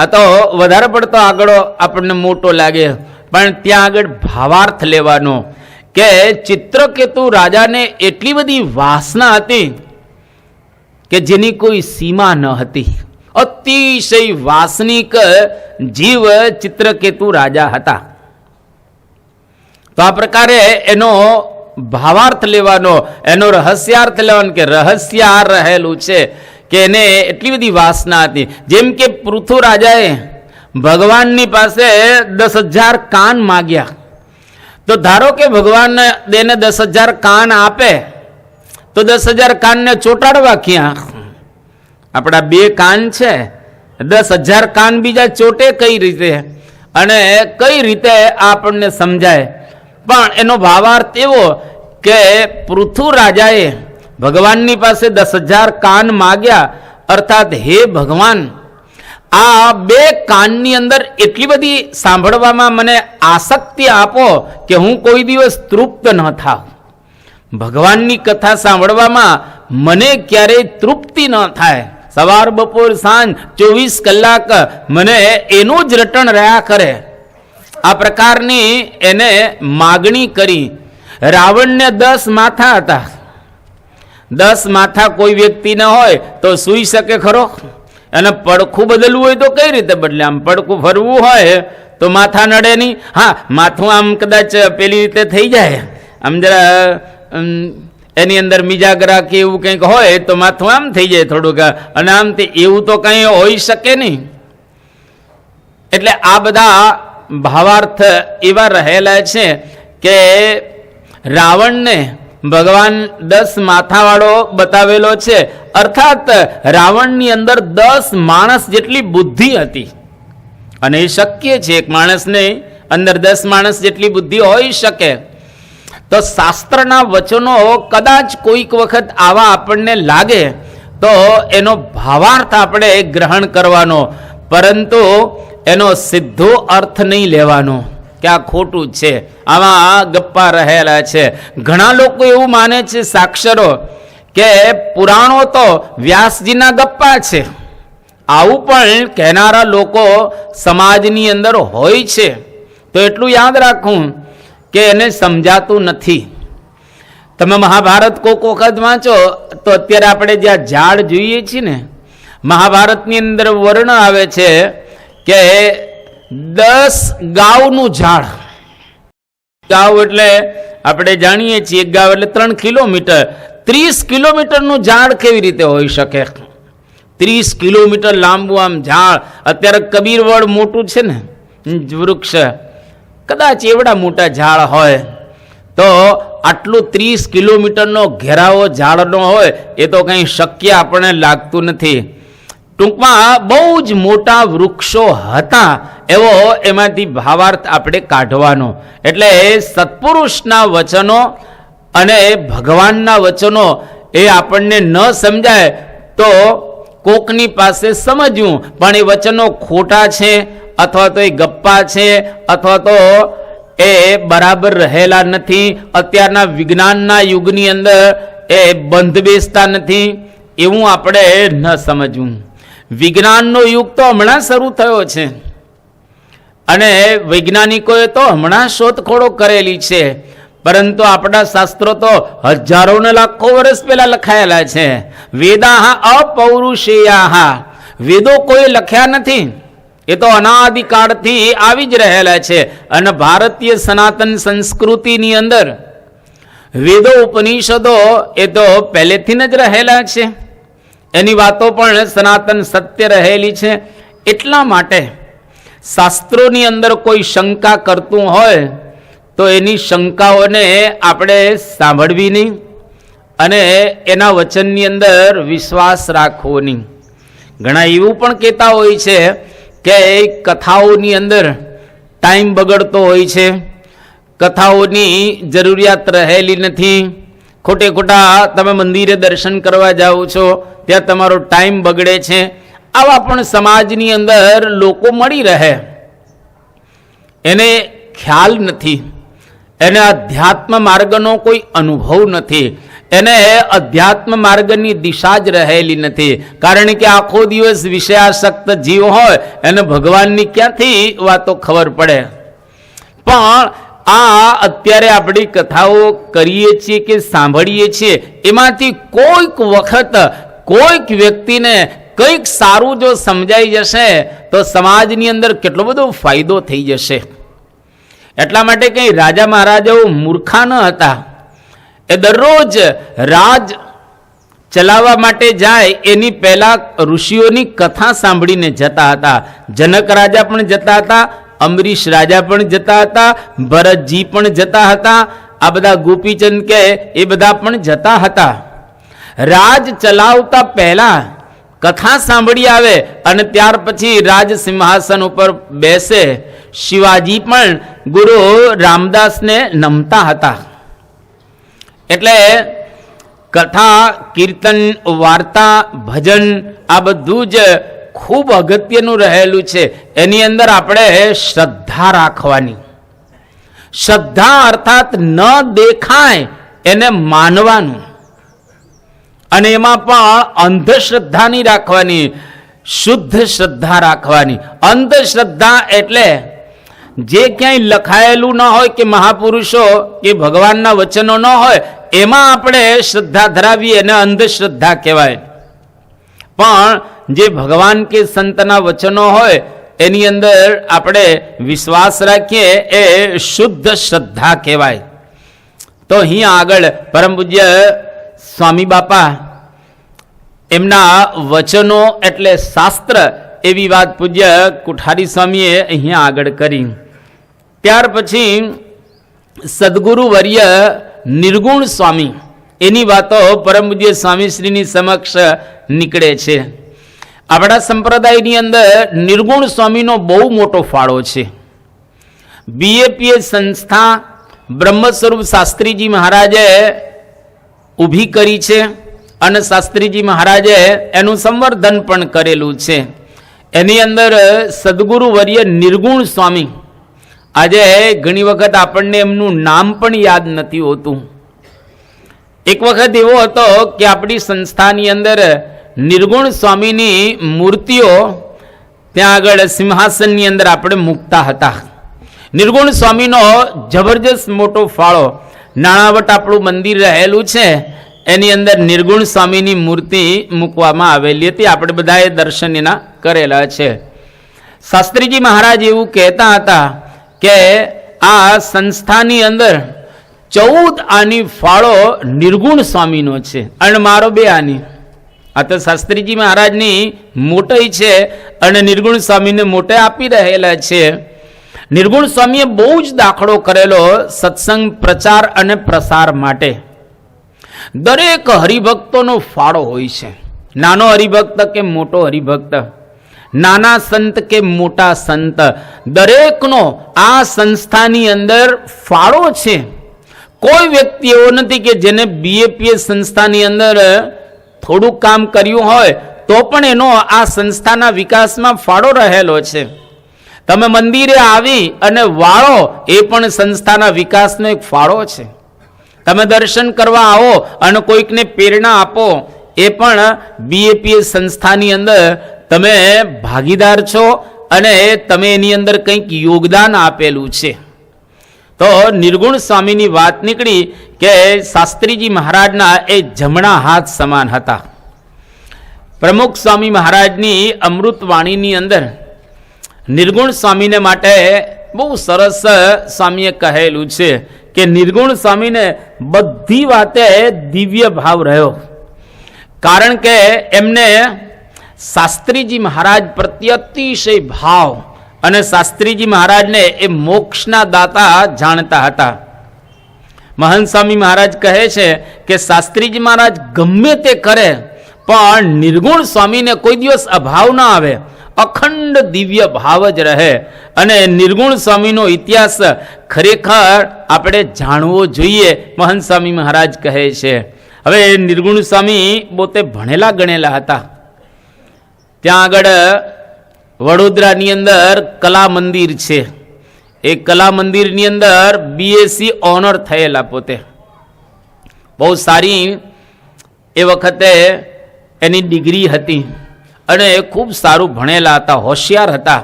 આ તો વધારે પડતો આગળ આપણને મોટો લાગે. પણ ત્યાં આગળ ભાવાર્થ લેવાનો કે ચિત્રકેતુ રાજાને એટલી બધી વાસના હતી કે જેની કોઈ સીમા ન હતી. અતિશય વાસનિક જીવ ચિત્રકેતુ રાજા હતા. તો આ પ્રકારે એનો ભાવાર્થ લેવાનો, એનો રહસ્યાર્થ લેવાનો કે રહસ્ય આ રહેલું છે કે એને એટલી બધી વાસના હતી. જેમ કે પૃથુ રાજાએ ભગવાનની પાસે 10,000 કાન માગ્યા, તો ધારો કે ભગવાન દેને 10,000 કાન આપે, તો 10,000 કાનને ચોટાડવા ક્યાં? આપણા 2 કાન છે, 10,000 કાન બીજા ચોટે કઈ રીતે? અને કઈ રીતે આપણને સમજાય? પણ એનો ભાવાર્થ એવો કે પૃથુ રાજાએ ભગવાનની પાસે 10,000 કાન માગ્યા, અર્થાત હે ભગવાન, આ 2 કાનની અંદર એટલી બધી સાંભળવામાં મને આસક્તિ આપો કે હું કોઈ દિવસ તૃપ્ત ન થાવ. ભગવાનની કથા સાંભળવામાં મને ક્યારેય તૃપ્તિ ન થાય. સવાર બપોર સાંજ 24 કલાક મને એનું જ રટણ રહ્યા કરે. આ પ્રકારની એને માગણી કરી. રાવણને 10 માથા હતા. 10 માથા કોઈ વ્યક્તિને હોય તો સૂઈ શકે ખરો? અને પડખું બદલવું હોય તો કઈ રીતે બદલે? આમ પડખું ફરવું હોય તો માથા નડે નહીં. હા, માથું આમ કદાચ પેલી રીતે થઈ જાય, આમ જરા એની અંદર મિજાગરા કે એવું કંઈક હોય તો માથું આમ થઈ જાય થોડુંક, અને આમ એવું તો કંઈ હોઈ શકે નહીં. એટલે આ બધા ભાવાર્થ એવા રહેલા છે કે રાવણને ભગવાન 10 માથાવાળો બતાવેલો છે, અર્થાત રાવણની અંદર 10 માણસ જેટલી બુદ્ધિ હતી. અને એ શક્ય છે, એક માણસને અંદર 10 માણસ જેટલી બુદ્ધિ હોઈ શકે. તો શાસ્ત્રના વચનો કદાચ કોઈક વખત આવા આપણને લાગે તો એનો ભાવાર્થ આપણે ગ્રહણ કરવાનો, પરંતુ એનો સીધો અર્થ નહીં લેવાનો કે આ ખોટું છે, આમાં ગપ્પા રહેલા છે. ઘણા લોકો એવું માને છે સાક્ષરો કે પુરાણો તો વ્યાસજીના ગપ્પા છે, આવું પણ કહેનારા લોકો સમાજની અંદર હોય છે. તો એટલું યાદ રાખવું કે એને સમજાતું નથી. તમે મહાભારત કોક વખત વાંચો તો અત્યારે આપણે જ્યાં ઝાડ જોઈએ છીએ ને, મહાભારતની અંદર વર્ણન આવે છે કે 10 ગાવનું ઝાડ. ગાવ એટલે આપણે જાણીએ છીએ એક ગાવ એટલે 3 કિલોમીટર. 30 કિલોમીટરનું ઝાડ કેવી રીતે હોઈ શકે? 30 કિલોમીટર લાંબુ આમ ઝાડ. અત્યારે કબીરવડ મોટું છે ને વૃક્ષ, કદાચ એવડા મોટા ઝાડ હોય તો આટલું 30 કિલોમીટરનો ઘેરાવો ઝાડનો હોય એ તો કંઈ શક્ય આપણને લાગતું નથી. ટૂંકમાં બહુ જ મોટા વૃક્ષો હતા એવો એમાંથી ભાવાર્થ આપણે કાઢવાનો. એટલે સત્પુરુષના વચનો અને ભગવાનના વચનો એ આપણને ન સમજાય તો કોકની પાસે સમજવું, પણ એ વચનો ખોટા છે અથવા તો એ ગપ્પા છે અથવા તો એ બરાબર રહેલા નથી, અત્યારના વિજ્ઞાનના યુગની અંદર એ બંધ બેસતા નથી, એવું આપણે ન સમજવું. વિજ્ઞાનનો યુગ તો હમણાં શરૂ થયો છે અને વૈજ્ઞાનિકોએ તો હમણાં શોધખોળો કરેલી છે, પરંતુ આપણા શાસ્ત્રો તો હજારો ને લાખો વર્ષ પહેલા લખાયેલા છે. વેદાહ અપૌરુષેયાહ, વેદો કોઈ લખ્યા નથી, એ તો અનાદિકાળથી આવી જ રહેલા છે. અને ભારતીય સનાતન સંસ્કૃતિની અંદર વેદો ઉપનિષદો એ તો પહેલેથી જ રહેલા છે, એની વાતો પણ સનાતન સત્ય રહેલી છે. એટલા માટે શાસ્ત્રોની અંદર કોઈ શંકા કરતું હોય તો એની શંકાઓને આપણે સાંભળવી નહીં અને એના વચનની અંદર વિશ્વાસ રાખવો નહીં. ઘણા એવું પણ કહેતા હોય છે કે કથાઓની અંદર ટાઈમ બગડતો હોય છે, કથાઓની જરૂરિયાત રહેલી નથી, ખોટે ખોટા તમે મંદિરે દર્શન કરવા જાઓ છો ત્યાં તમારો ટાઈમ બગડે છે. આવા પણ સમાજની અંદર લોકો મળી રહે, એને ખ્યાલ નથી, એને અધ્યાત્મ માર્ગનો કોઈ અનુભવ નથી, એને અધ્યાત્મ માર્ગની દિશા જ રહેલી નથી. કારણ કે આખો દિવસ વિષયાસક્ત જીવ હોય એને ભગવાનની ક્યાંથી વાતો ખબર પડે. પણ આ અત્યારે આપણી કથાઓ કરીએ છીએ કે સાંભળીએ છીએ એમાંથી કોઈક વખત કોઈક વ્યક્તિને કંઈક સારું જો સમજાઈ જશે તો સમાજની અંદર કેટલો બધો ફાયદો થઈ જશે. એટલા માટે કંઈ રાજા મહારાજાઓ મૂર્ખા ન હતા. એ દરરોજ રાજ ચલાવવા માટે જાય એની પહેલા ઋષિઓની કથા સાંભળીને જતા હતા. જનક રાજા પણ જતા હતા, અમરીશ રાજા પણ જતા હતા, ભરતજી પણ જતા હતા, આ બધા ગોપીચંદ કે એ બધા પણ જતા હતા. રાજ ચલાવતા પહેલા કથા સાંભળી આવે અને ત્યાર પછી રાજ સિંહાસન ઉપર બેસે. શિવાજી પણ ગુરુ રામદાસને નમતા હતા. એટલે કથા, કીર્તન, વાર્તા, ભજન આ બધું જ ખૂબ અગત્યનું રહેલું છે. એની અંદર આપણે શ્રદ્ધા રાખવાની. શ્રદ્ધા અર્થાત ન દેખાય એને માનવાનું, અને એમાં પણ અંધશ્રદ્ધા નહીં રાખવાની, શુદ્ધ શ્રદ્ધા રાખવાની. અંધશ્રદ્ધા એટલે જે ક્યાંય લખાયેલું ન હોય કે મહાપુરુષો કે ભગવાનના વચનો ન હોય એમાં આપણે શ્રદ્ધા ધરાવીએ એને અંધશ્રદ્ધા કહેવાય. પણ જે ભગવાન કે સંતના વચનો હોય એની અંદર આપણે વિશ્વાસ રાખીએ એ શુદ્ધ શ્રદ્ધા કહેવાય. તો અહીં આગળ પરમ પૂજ્ય સ્વામી બાપા એમના વચનો એટલે શાસ્ત્ર એવી વાત પૂજ્ય કુઠારી સ્વામીએ અહીંયા આગળ કરી. ત્યાર પછી સદગુરુ વર્ય નિર્ગુણ સ્વામી એની વાતો પરમ પૂજ્ય સ્વામીશ્રીની સમક્ષ નીકળે છે. આપણા સંપ્રદાયની અંદર નિર્ગુણ સ્વામીનો બહુ મોટો ફાળો છે. બીએપીએસ સંસ્થા બ્રહ્મ સ્વરૂપ શાસ્ત્રીજી મહારાજે ઊભી કરી છે અને શાસ્ત્રીજી મહારાજે એનું સંવર્ધન પણ કરેલું છે. એની અંદર સદગુરુ વર્ય નિર્ગુણ સ્વામી, આજે ઘણી વખત આપણને એમનું નામ પણ યાદ નથી હોતું. એક વખત એવો હતો કે આપણી સંસ્થાની અંદર નિર્ગુણ સ્વામીની મૂર્તિઓ ત્યાં આગળ સિંહાસનની અંદર આપણે મૂકતા હતા. નિર્ગુણ સ્વામીનો જબરજસ્ત મોટો ફાળો, નાણાવટ આપણું મંદિર રહેલું છે એની અંદર નિર્ગુણ સ્વામીની મૂર્તિ મૂકવામાં આવેલી હતી. આપણે બધાએ દર્શન એના કરેલા છે. શાસ્ત્રીજી મહારાજ એવું કહેતા હતા કે આ સંસ્થાની અંદર 14 આની ફાળો નિર્ગુણ સ્વામીનો છે અને મારો 2 આની. આ તો શાસ્ત્રીજી મહારાજની મોટાઈ છે અને નિર્ગુણ સ્વામીને મોટે આપી રહેલા છે. નિર્ગુણ સ્વામીએ બહુ જ દાખલો કરેલો સત્સંગ પ્રચાર અને પ્રસાર માટે. દરેક હરિભક્તોનો ફાળો હોય છે. નાનો હરિભક્ત કે મોટો હરિભક્ત, નાના સંત કે મોટા સંત, દરેકનો આ સંસ્થાની અંદર ફાળો છે. કોઈ વ્યક્તિ એવો નથી કે જેને બીએપીએસ સંસ્થાની અંદર થોડું કામ કર્યું હોય તો પણ એનો આ સંસ્થાના વિકાસમાં ફાળો રહેલો છે. તમે મંદિરે આવી અને વાળો એ પણ સંસ્થાના વિકાસનો એક ફાળો છે. તમે દર્શન કરવા આવો અને કોઈકને પ્રેરણા આપો એ પણ બીએપીએસ સંસ્થાની અંદર તમે ભાગીદાર છો અને તમે એની અંદર કંઈક યોગદાન આપેલું છે. તો નિર્ગુણ સ્વામીની વાત નીકળી કે શાસ્ત્રીજી મહારાજના એ જમણા હાથ સમાન હતા. પ્રમુખ સ્વામી મહારાજની અમૃતવાણીની અંદર નિર્ગુણ સ્વામીને માટે બહુ સરસ સ્વામીએ કહેલું છે કે નિર્ગુણ સ્વામીને બધી વાતે દિવ્ય ભાવ રહ્યો. કારણ કે એમને શાસ્ત્રીજી મહારાજ પ્રત્યે અતિશય ભાવ અને શાસ્ત્રીજી મહારાજને એ મોક્ષના દાતા જાણતા હતા. મહંત સ્વામી મહારાજ કહે છે કે શાસ્ત્રીજી મહારાજ ગમે તે કરે પણ નિર્ગુણ સ્વામીને કોઈ દિવસ અભાવ ના આવે, અખંડ દિવ્ય ભાવ જ રહે. અને નિર્ગુણ સ્વામીનો ઇતિહાસ ખરેખર આપણે જાણવો જોઈએ, મહંત સ્વામી મહારાજ કહે છે. હવે નિર્ગુણ સ્વામી પોતે ભણેલા ગણેલા હતા. ત્યાં આગળ વડોદરાની અંદર કલા મંદિર છે. એ કલા મંદિરની અંદર બીએસસી ઓનર થયેલા પોતે. બહુ સારી એ વખતે એની ડિગ્રી હતી અને ખૂબ સારું ભણેલા હતા, હોશિયાર હતા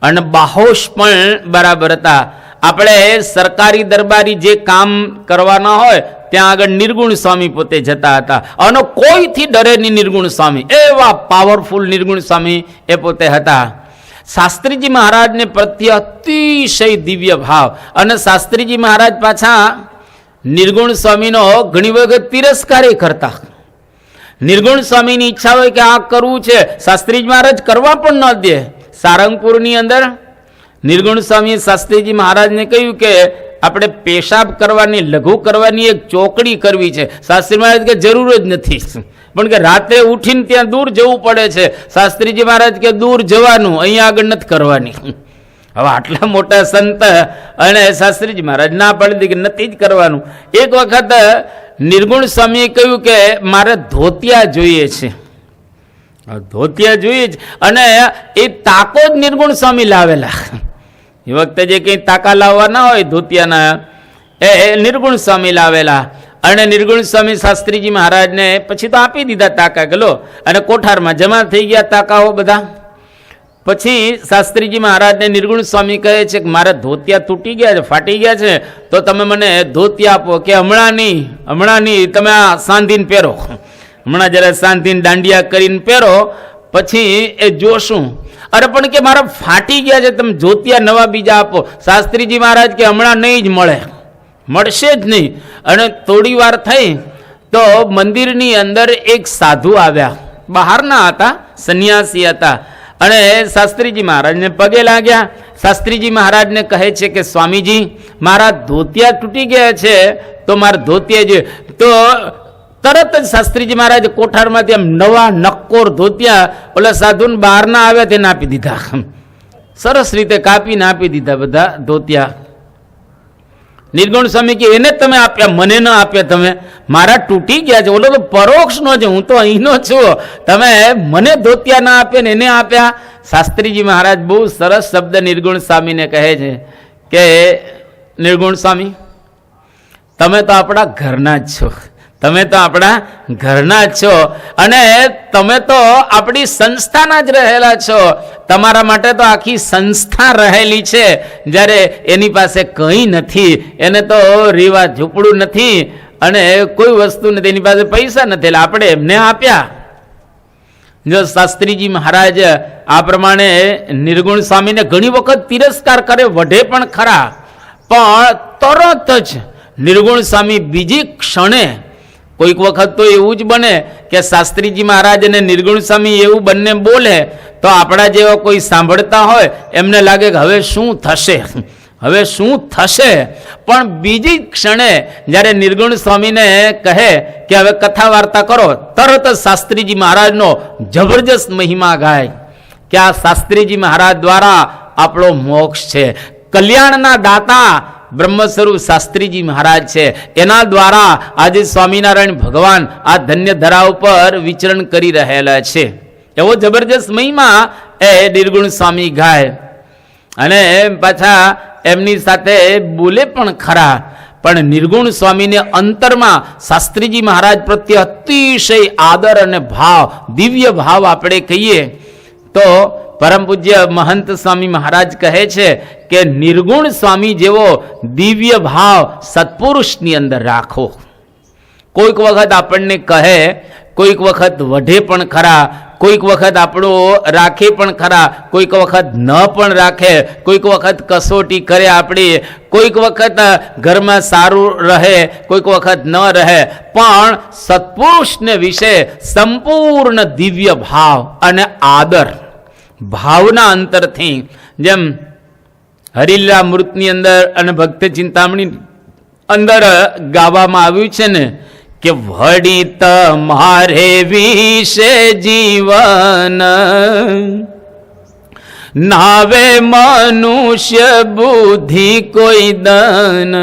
અને બાહોશ પણ બરાબર હતા. આપણે સરકારી દરબારી જે કામ કરવાના હોય ત્યાં આગળ નિર્ગુણ સ્વામી પોતે જતા હતા અને કોઈથી ડરે નહીં. નિર્ગુણ સ્વામી એવા પાવરફુલ નિર્ગુણ સ્વામી એ પોતે હતા. શાસ્ત્રીજી મહારાજને પ્રત્યે અતિશય દિવ્ય ભાવ અને શાસ્ત્રીજી મહારાજ પાછા નિર્ગુણ સ્વામીનો ઘણી વખત તિરસ્કાર કરતા. નિર્ગુણ સ્વામીની ઈચ્છા હોય કે આ કરવું છે, શાસ્ત્રીજી મહારાજ કરવા પણ ન દે. સારંગપુરની અંદર નિર્ગુણ સ્વામીએ શાસ્ત્રીજી મહારાજને કહ્યું કે આપણે પેશાબ કરવાની, લઘુ કરવાની એક ચોકડી કરવી છે. શાસ્ત્રી મહારાજ કે જરૂર જ નથી, પણ કે રાત્રે ઉઠીને ત્યાં દૂર જવું પડે છે. શાસ્ત્રીજી મહારાજ કે દૂર જવાનું, અહીંયા આગળ નથી કરવાની. હવે આટલા મોટા સંત અને શાસ્ત્રીજી મહારાજ ના પાડી કે નથી જ કરવાનું. એક વખત નિર્ગુણ સ્વામીએ કહ્યું કે મારે ધોતિયા જોઈએ છે, ધોતિયા જોઈએ જ. અને એ તાકો જ નિર્ગુણ સ્વામી લાવેલા. એ વખતે જે કંઈ તાકા લાવવાના હોય ધોતિયાના એ નિર્ગુણ સ્વામી લાવેલા. અને નિર્ગુણ સ્વામી શાસ્ત્રીજી મહારાજને પછી તો આપી દીધા તાકા, ગલો અને કોઠારમાં જમા થઈ ગયા તાકાઓ બધા. પછી શાસ્ત્રીજી મહારાજને નિર્ગુણ સ્વામી કહે છે કે મારા ધોતિયા તૂટી ગયા છે, ફાટી ગયા છે, તો તમે મને ધોતિયા આપો. કે હમણાં નહીં, તમે આ સાંધીને પહેરો, હમણાં જરા સાંધીને દાંડિયા કરીને પહેરો, પછી એ જોશું. અરે પણ કે મારા ફાટી ગયા છે, તમે ધોતિયા નવા બીજા આપો. શાસ્ત્રીજી મહારાજ કે હમણાં નહીં જ મળે, મળશે જ નહીં. અને થોડી વાર થઈ તો મંદિરની અંદર એક સાધુ આવ્યા, બહારના હતા, સંન્યાસી હતા અને શાસ્ત્રીજી મહારાજને પગે લાગ્યા. શાસ્ત્રીજી મહારાજને કહે છે કે સ્વામીજી મારા ધોતિયા તૂટી ગયા છે, તો મારા ધોતિયા જોઈએ. તો તરત જ શાસ્ત્રીજી મહારાજ કોઠારમાંથી આમ નવા નક્કોર ધોતિયા ઓલા સાધુને બહારના આવ્યા તેને આપી દીધા. સરસ રીતે કાપીને આપી દીધા બધા ધોતિયા. નિર્ગુણ સ્વામી કે એને તમે આપ્યા, મને ન આપ્યા, તમે મારા તૂટી ગયા છે, ઓલો તો પરોક્ષનો છે, હું તો અહીંનો છું, તમે મને ધોતિયા ના આપ્યા ને એને આપ્યા. શાસ્ત્રીજી મહારાજ બહુ સરસ શબ્દ નિર્ગુણ સ્વામીને કહે છે કે નિર્ગુણ સ્વામી તમે તો આપણા ઘરના જ છો, તમે તો આપણા ઘરના જ છો અને તમે તો આપણી સંસ્થાના જ રહેલા છો. તમારા માટે તો આખી સંસ્થા રહેલી છે. જ્યારે એની પાસે કંઈ નથી, એને તો રીવા ઝૂંપડું નથી અને કોઈ વસ્તુ નથી, એની પાસે પૈસા નથી, એટલે આપણે એમને આપ્યા. જો શાસ્ત્રીજી મહારાજ આ પ્રમાણે નિર્ગુણ સ્વામીને ઘણી વખત તિરસ્કાર કરે, વઢે પણ ખરા, પણ તરત જ નિર્ગુણ સ્વામી બીજી ક્ષણે, કોઈક વખત તો એવું જ બને કે શાસ્ત્રીજી મહારાજ અને નિર્ગુણ સ્વામી એવું બંને બોલે તો આપણા જેવા કોઈ સાંભળતા હોય એમને લાગે કે હવે શું થશે, હવે શું થશે. પણ બીજી ક્ષણે જ્યારે નિર્ગુણ સ્વામીને કહે કે હવે કથા વાર્તા કરો, તરત જ શાસ્ત્રીજી મહારાજનો જબરજસ્ત મહિમા ગાય કે આ શાસ્ત્રીજી મહારાજ દ્વારા આપણો મોક્ષ છે. કલ્યાણના દાતા બ્રહ્મ સ્વરૂપ શાસ્ત્રીજી મહારાજ છે. એના દ્વારા આજે સ્વામિનારાયણ ભગવાન આ ધન્ય ધરા ઉપર વિચરણ કરી રહેલા છે. એવો જબરજસ્ત મહિમા એ નિર્ગુણ સ્વામી ગાય અને પાછા એમની સાથે બોલે પણ ખરા. પણ નિર્ગુણ સ્વામીને અંતરમાં શાસ્ત્રીજી મહારાજ પ્રત્યે અતિશય આદર અને ભાવ, દિવ્ય ભાવ આપણે કહીએ તો પરમ પૂજ્ય મહંત સ્વામી મહારાજ કહે છે કે નિર્ગુણ સ્વામી જેવો દિવ્ય ભાવ સત્પુરુષની અંદર રાખો. કોઈક વખત આપણને કહે, કોઈક વખત વઢે પણ ખરા, કોઈક વખત આપણો રાખે પણ ખરા, કોઈક વખત ન પણ રાખે, કોઈક વખત કસોટી કરે આપણી, કોઈક વખત ઘરમાં સારું રહે, કોઈક વખત ન રહે, પણ સત્પુરુષને વિશે સંપૂર્ણ દિવ્ય ભાવ અને આદર ભાવના અંતરથી, જેમ હરિલીલા મૃતની અંદર અને ભક્ત ચિંતામણી અંદર ગાવામાં આવ્યું છે ને કે વડી તમારે વિશે જીવન નાવે મનુષ્ય બુદ્ધિ કોઈ દન,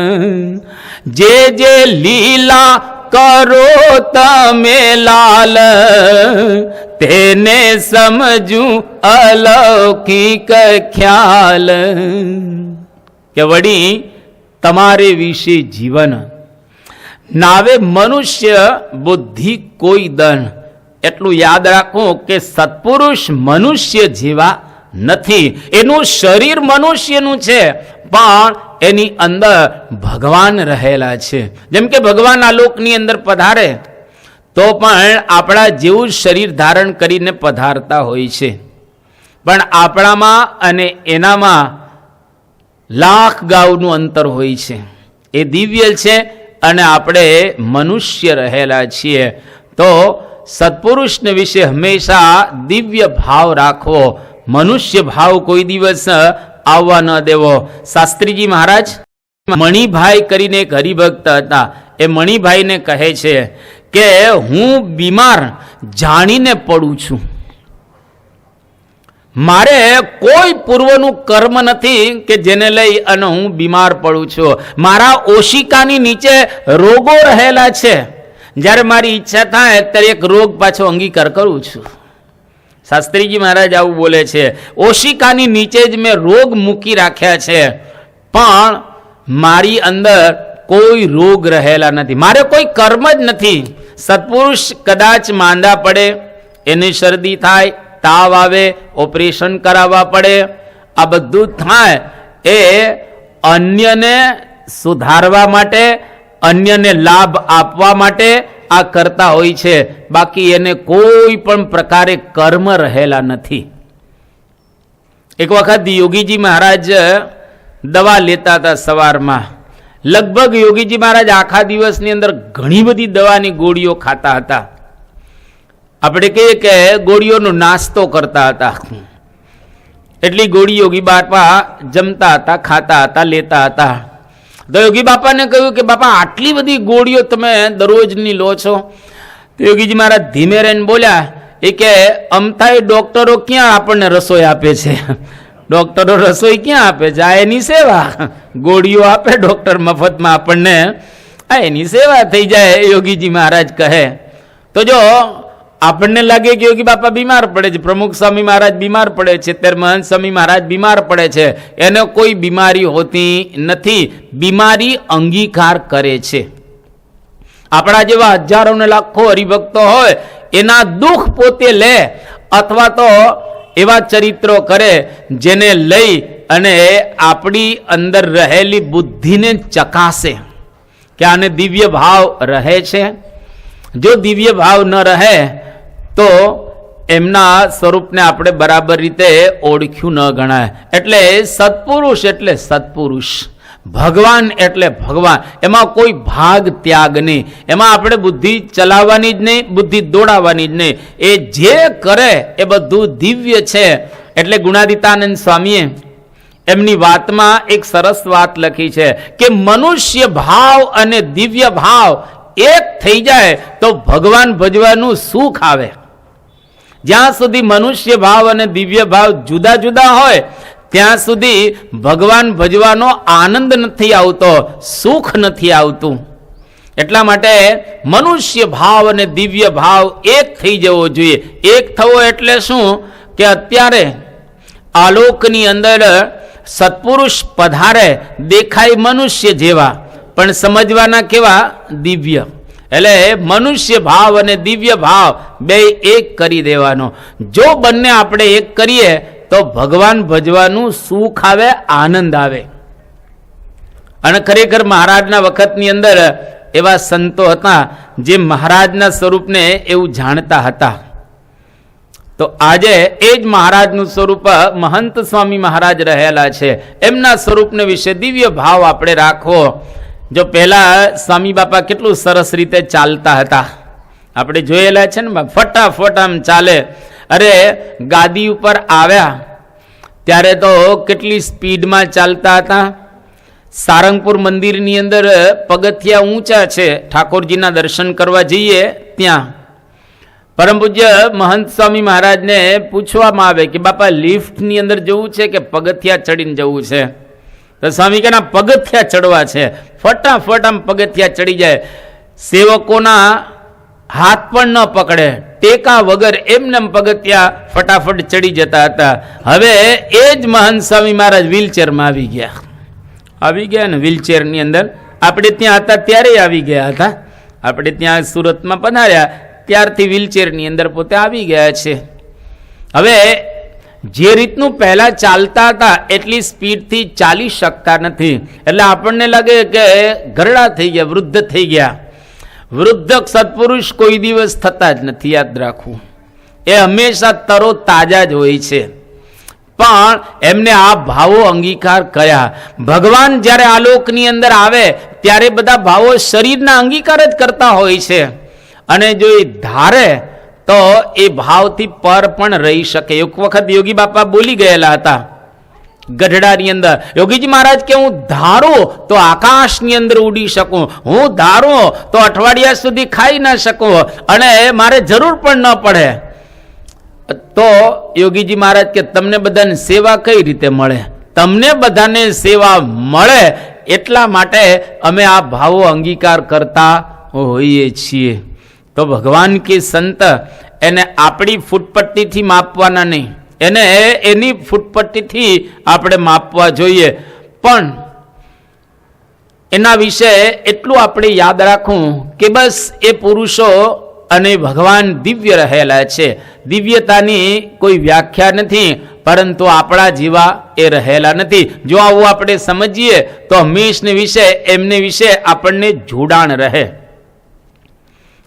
જે જે લીલા કરો તમે લાલ, તેને સમજું અલૌકિક ખ્યાલ. કે વળી તમારે વિશે જીવન નાવે મનુષ્ય બુદ્ધિ કોઈ દન. એટલું યાદ રાખો કે સત્પુરુષ મનુષ્ય જેવા નથી. એનું શરીર મનુષ્યનું છે પણ એની અંદર ભગવાન રહેલા છે. જેમ કે ભગવાન આ લોકની અંદર પધારે તો પણ આપણા જેવું શરીર ધારણ કરીને પધારતા હોય છે, પણ આપણામાં અને એનામાં લાખ ગાઉનું અંતર હોય છે. એ દિવ્ય છે અને આપણે મનુષ્ય રહેલા છીએ. તો સત્પુરુષને વિશે હંમેશા દિવ્ય ભાવ રાખવો, મનુષ્ય ભાવ કોઈ દિવસ આવવા ન દેવો. શાસ્ત્રીજી મહારાજ મણિભાઈ કરીને એક હરિભક્ત હતા. એ મણિભાઈને કહે છે કે હું બીમાર જાણીને પડું છું, મારે કોઈ પૂર્વનું કર્મ નથી કે જેને લઈ અને હું બીમાર પડું છું. મારા ઓશિકાની નીચે રોગો રહેલા છે. જ્યારે મારી ઈચ્છા થાય ત્યારે એક રોગ પાછો અંગીકાર કરું છું. શાસ્ત્રીજી મહારાજ આવું બોલે છે, ઓશિકાની નીચે જ મેં રોગ મૂકી રાખ્યા છે, પણ મારી અંદર કોઈ રોગ રહેલા નથી, મારે કોઈ કર્મ જ નથી. સત્પુરુષ કદાચ માંદા પડે, એને શરદી થાય, તાવ આવે, ઓપરેશન કરાવવા પડે, આ બધું થાય એ અન્યને સુધારવા માટે, અન્યને લાભ આપવા માટે આ કરતા હોય છે. બાકી એને કોઈ પણ પ્રકારે કર્મ રહેલા નથી. એક વખત યોગીજી મહારાજ દવા લેતા હતા સવારમાં. લગભગ યોગીજી મહારાજ આખા દિવસની અંદર ઘણી બધી દવાની ગોળીઓ ખાતા હતા. આપણે કહીએ કે ગોળીઓનો નાસ્તો કરતા હતા. એટલી ગોળી યોગી બાપા જમતા હતા, ખાતા હતા, લેતા હતા. તો યોગી બાપાને કહ્યું કે બાપા આટલી બધી ગોળીઓ તમે દરરોજની લો છો? તો યોગીજી મહારાજ ધીમે રહીને બોલ્યા, એ કે અમથાય ડોક્ટરો ક્યાં આપણને રસોઈ આપે છે? ડોક્ટરો રસોઈ ક્યાં આપે છે? આ એની સેવા. ગોળીઓ આપે ડોક્ટર મફતમાં આપણને, આ એની સેવા થઈ જાય. યોગીજી મહારાજ કહે તો જો આપણને લાગે કે યોગી બાપા બીમાર પડે છે, પ્રમુખ સ્વામી મહારાજ બીમાર પડે છે, ત્યારે મહંત સ્વામી મહારાજ બીમાર પડે છે, એને કોઈ બીમારી હોતી નથી. બીમારી અંગીકાર કરે છે. આપણા જેવા હજારો ને લાખો હરિભક્તો હોય એના દુઃખ પોતે લે, અથવા તો એવા ચરિત્રો કરે જેને લઈ અને આપણી અંદર રહેલી બુદ્ધિને ચકાસે કે આને દિવ્ય ભાવ રહે છે. જો દિવ્ય ભાવ ન રહે તો એમના સ્વરૂપને આપણે બરાબર રીતે ઓળખ્યું ન ગણાય. એટલે સત્પુરુષ એટલે સત્પુરુષ, ભગવાન એટલે ભગવાન. એમાં કોઈ ભાગ ત્યાગ નહીં, એમાં આપણે બુદ્ધિ ચલાવવાની જ નહીં, બુદ્ધિ દોડાવવાની જ નહીં. એ જે કરે એ બધું દિવ્ય છે. એટલે ગુણાદિતાનંદ સ્વામીએ એમની વાતમાં એક સરસ વાત લખી છે કે મનુષ્ય ભાવ અને દિવ્ય ભાવ એક થઈ જાય તો ભગવાન ભજવાનું સુખ આવે. જ્યાં સુધી મનુષ્ય ભાવ અને દિવ્ય ભાવ જુદા જુદા હોય ત્યાં સુધી ભગવાન ભજવાનો આનંદ નથી આવતો, સુખ નથી આવતું. એટલા માટે મનુષ્ય ભાવ અને દિવ્ય ભાવ એક થઈ જવો જોઈએ. એક થવો એટલે શું કે અત્યારે આલોકની અંદર સત્પુરુષ પધારે, દેખાય મનુષ્ય જેવા પણ સમજવાના કેવા? દિવ્ય. એટલે મનુષ્ય ભાવ અને દિવ્ય ભાવ બે એક કરી દેવાનો. જો બંને આપણે એક કરીએ તો ભગવાન ભજવાનું સુખ આવે, આનંદ આવે. અને ખરેખર મહારાજના વખતની અંદર એવા સંતો હતા જે મહારાજના સ્વરૂપને એવું જાણતા હતા. તો આજે એ જ મહારાજનું સ્વરૂપ મહંત સ્વામી મહારાજ રહેલા છે. એમના સ્વરૂપને વિશે દિવ્ય ભાવ આપણે રાખવો. જો પહેલા સ્વામી બાપા કેટલું સરસ રીતે ચાલતા હતા, આપણે જોયેલા છે ને, ફટાફટ આમ ચાલે. અરે ગાદી ઉપર આવ્યા ત્યારે તો કેટલી સ્પીડમાં ચાલતા હતા. સારંગપુર મંદિરની અંદર પગથિયા ઊંચા છે, ઠાકોરજીના દર્શન કરવા જઈએ ત્યાં પરમ પૂજ્ય મહંત સ્વામી મહારાજને પૂછવામાં આવે કે બાપા લિફ્ટની અંદર જવું છે કે પગથિયા ચડીને જવું છે? તો સ્વામી કે ના, પગથિયા ચડવા છે. ફટાફટ આમ પગથિયા ચડી જાય. સેવકોના હાથ પણ ન પકડે, ટેકા વગર એમને પગથિયા ફટાફટ ચડી જતા હતા. હવે એ જ મહંત સ્વામી મહારાજ વ્હીલચેરમાં આવી ગયા ને વ્હીલચેરની અંદર. આપણે ત્યાં હતા ત્યારે આવી ગયા હતા. આપણે ત્યાં સુરતમાં પધાર્યા ત્યારથી વ્હીલચેરની અંદર પોતે આવી ગયા છે. હવે જે રીતનું પહેલા ચાલતા હતા એટલી સ્પીડથી ચાલી શકતા નથી. એટલે આપણને લાગે કે ઘરડા થઈ ગયા, વૃદ્ધ થઈ ગયા. વૃદ્ધ સત્પુરુષ કોઈ દિવસ થતા જ નથી, યાદ રાખવું. એ હંમેશા તરો તાજા જ હોય છે. પણ એમને આ ભાવો અંગીકાર કર્યા. ભગવાન જ્યારે આલોકની અંદર આવે ત્યારે બધા ભાવો શરીરના અંગીકાર જ કરતા હોય છે. અને જો એ ધારે તો એ ભાવથી પર પણ રહી શકે. એક વખત યોગી બાપા બોલી ગયેલા હતા ગઢડાની અંદર. યોગીજી મહારાજ કે હું ધારું તો આકાશની અંદર ઉડી શકું, હું ધારું તો અઠવાડિયા સુધી ખાઈ ના શકું, અને મારે જરૂર પણ ન પડે. તો યોગીજી મહારાજ કે તમને બધાને સેવા કઈ રીતે મળે? તમને બધાને સેવા મળે એટલા માટે અમે આ ભાવો અંગીકાર કરતા હોઈએ છીએ. તો ભગવાન કે સંત એને આપણી ફૂટપટ્ટીથી માપવાના નહીં, એને એની ફૂટપટ્ટીથી આપણે માપવા જોઈએ. પણ એના વિશે એટલું આપણે યાદ રાખવું કે બસ એ પુરુષો અને ભગવાન દિવ્ય રહેલા છે. દિવ્યતાની કોઈ વ્યાખ્યા નથી, પરંતુ આપણા જેવા એ રહેલા નથી. જો આવું આપણે સમજીએ તો હંમેશને વિશે એમને વિશે આપણને જોડાણ રહે.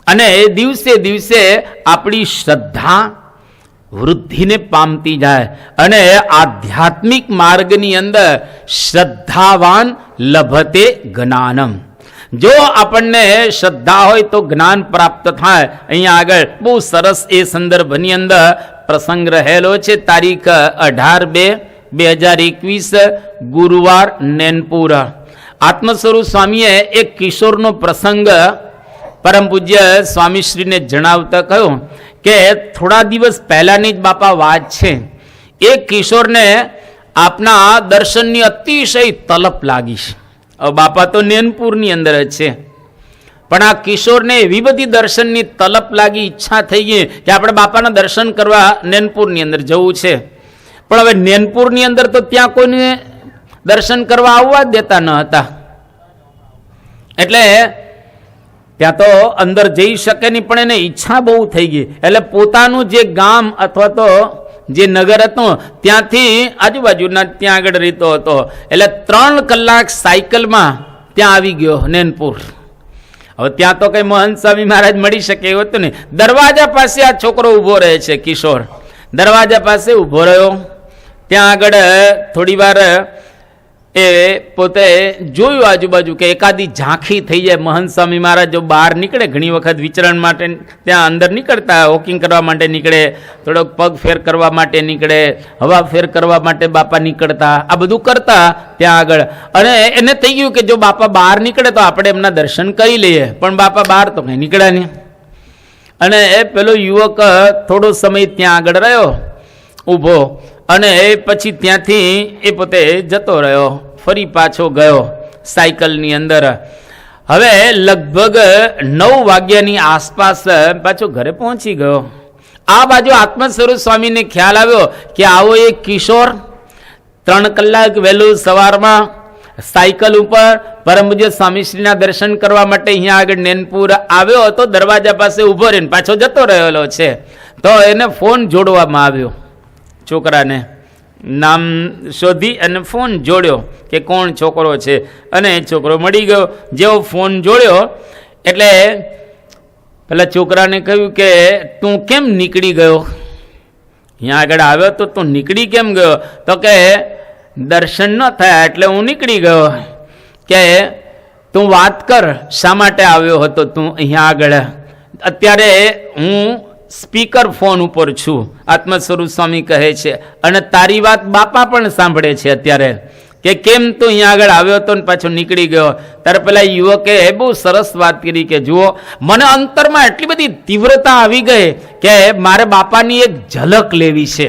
અને દિવસે દિવસે આપણી શ્રદ્ધા વૃદ્ધિને પામતી જાય. અને આધ્યાત્મિક માર્ગની અંદર શ્રદ્ધાવાન લભતે જ્ઞાનમ. જો આપણને શ્રદ્ધા હોય તો જ્ઞાન પ્રાપ્ત થાય. અહીંયા આગળ બહુ સરસ એ સંદર્ભની અંદર પ્રસંગ રહેલો છે. તારીખ 18/2/2021 ગુરુવાર, નેનપુર. આત્મસ્વરૂપ સ્વામીએ એક કિશોરનો પ્રસંગ પરમ પૂજ્ય સ્વામીશ્રીને જણાવતા કહ્યું કે થોડા દિવસ પહેલાની જ બાપા વાત છે. એક કિશોરને આપના દર્શનની અતિશય તલપ લાગી છે. બાપા તો નેનપુરની અંદર જ છે, પણ આ કિશોરને એવી બધી દર્શનની તલપ લાગી, ઈચ્છા થઈ ગઈ કે આપણે બાપાના દર્શન કરવા નેનપુરની અંદર જવું છે. પણ હવે નેનપુરની અંદર તો ત્યાં કોઈને દર્શન કરવા આવવા જ દેતા ન હતા. એટલે ત્યાં તો અંદર જઈ શકે નહીં, પણ એને ઈચ્છા બહુ થઈ ગઈ. એટલે પોતાનું જે ગામ અથવા તો જે નગર હતું ત્યાંથી આજુબાજુના ત્યાં આગળ રહેતો હતો. એટલે 3 કલાક સાયકલમાં ત્યાં આવી ગયો નેનપુર. હવે ત્યાં તો કઈ મહંત સ્વામી મહારાજ મળી શકે એવું હતું ને. દરવાજા પાસે આ છોકરો ઊભો રહે છે, કિશોર દરવાજા પાસે ઊભો રહ્યો. ત્યાં આગળ થોડી વાર એ પોતે જોયું આજુબાજુ કે એકાદી ઝાંખી થઈ જાય. મહંત સ્વામી મહારાજ જો બહાર નીકળે, ઘણી વખત વિચરણ માટે ત્યાં અંદર નીકળતા, વોકિંગ કરવા માટે નીકળે, થોડોક પગ ફેર કરવા માટે નીકળે, હવા ફેર કરવા માટે બાપા નીકળતા, આ બધું કરતા ત્યાં આગળ. અને એને થઈ ગયું કે જો બાપા બહાર નીકળે તો આપણે એમના દર્શન કરી લઈએ, પણ બાપા બહાર તો કંઈ નીકળ્યા નહીં. અને એ પેલો યુવક થોડો સમય ત્યાં આગળ રહ્યો ઊભો, અને એ પછી ત્યાંથી એ પોતે જતો રહ્યો, ફરી પાછો ગયો સાયકલની અંદર. હવે લગભગ 9 વાગ્યાની આસપાસ પાછો ઘરે પહોંચી ગયો. આ બાજુ આત્મ સ્વરૂપ સ્વામીને ખ્યાલ આવ્યો કે આવો એક કિશોર 3 કલાક વહેલું સવારમાં સાયકલ ઉપર પરમ પૂજ્ય સ્વામીશ્રીના દર્શન કરવા માટે અહીંયા આગળ નેનપુર આવ્યો હતો, દરવાજા પાસે ઊભો રહીને પાછો જતો રહેલો છે. તો એને ફોન જોડવામાં આવ્યો, છોકરાને નામ શોધી અને ફોન જોડ્યો કે કોણ છોકરો છે, અને છોકરો મળી ગયો. જેવો ફોન જોડ્યો એટલે પેલા છોકરાને કહ્યું કે તું કેમ નીકળી ગયો, અહીંયા આગળ આવ્યો તો તું નીકળી કેમ ગયો? તો કે દર્શન ન થયા એટલે હું નીકળી ગયો. કે તું વાત કર, શા માટે આવ્યો હતો તું અહીંયા આગળ? અત્યારે હું સ્પીકર ફોન ઉપર છું, આત્મ સ્વરૂપ સ્વામી કહે છે, અને તારી વાત બાપા પણ સાંભળે છે અત્યારે, કે કેમ તું અહીંયા આગળ આવ્યો હતો ને પાછો નીકળી ગયો. ત્યારે પેલા યુવકે બહુ સરસ વાત કરી કે જુઓ, મને અંતરમાં એટલી બધી તીવ્રતા આવી ગઈ કે મારે બાપાની એક ઝલક લેવી છે,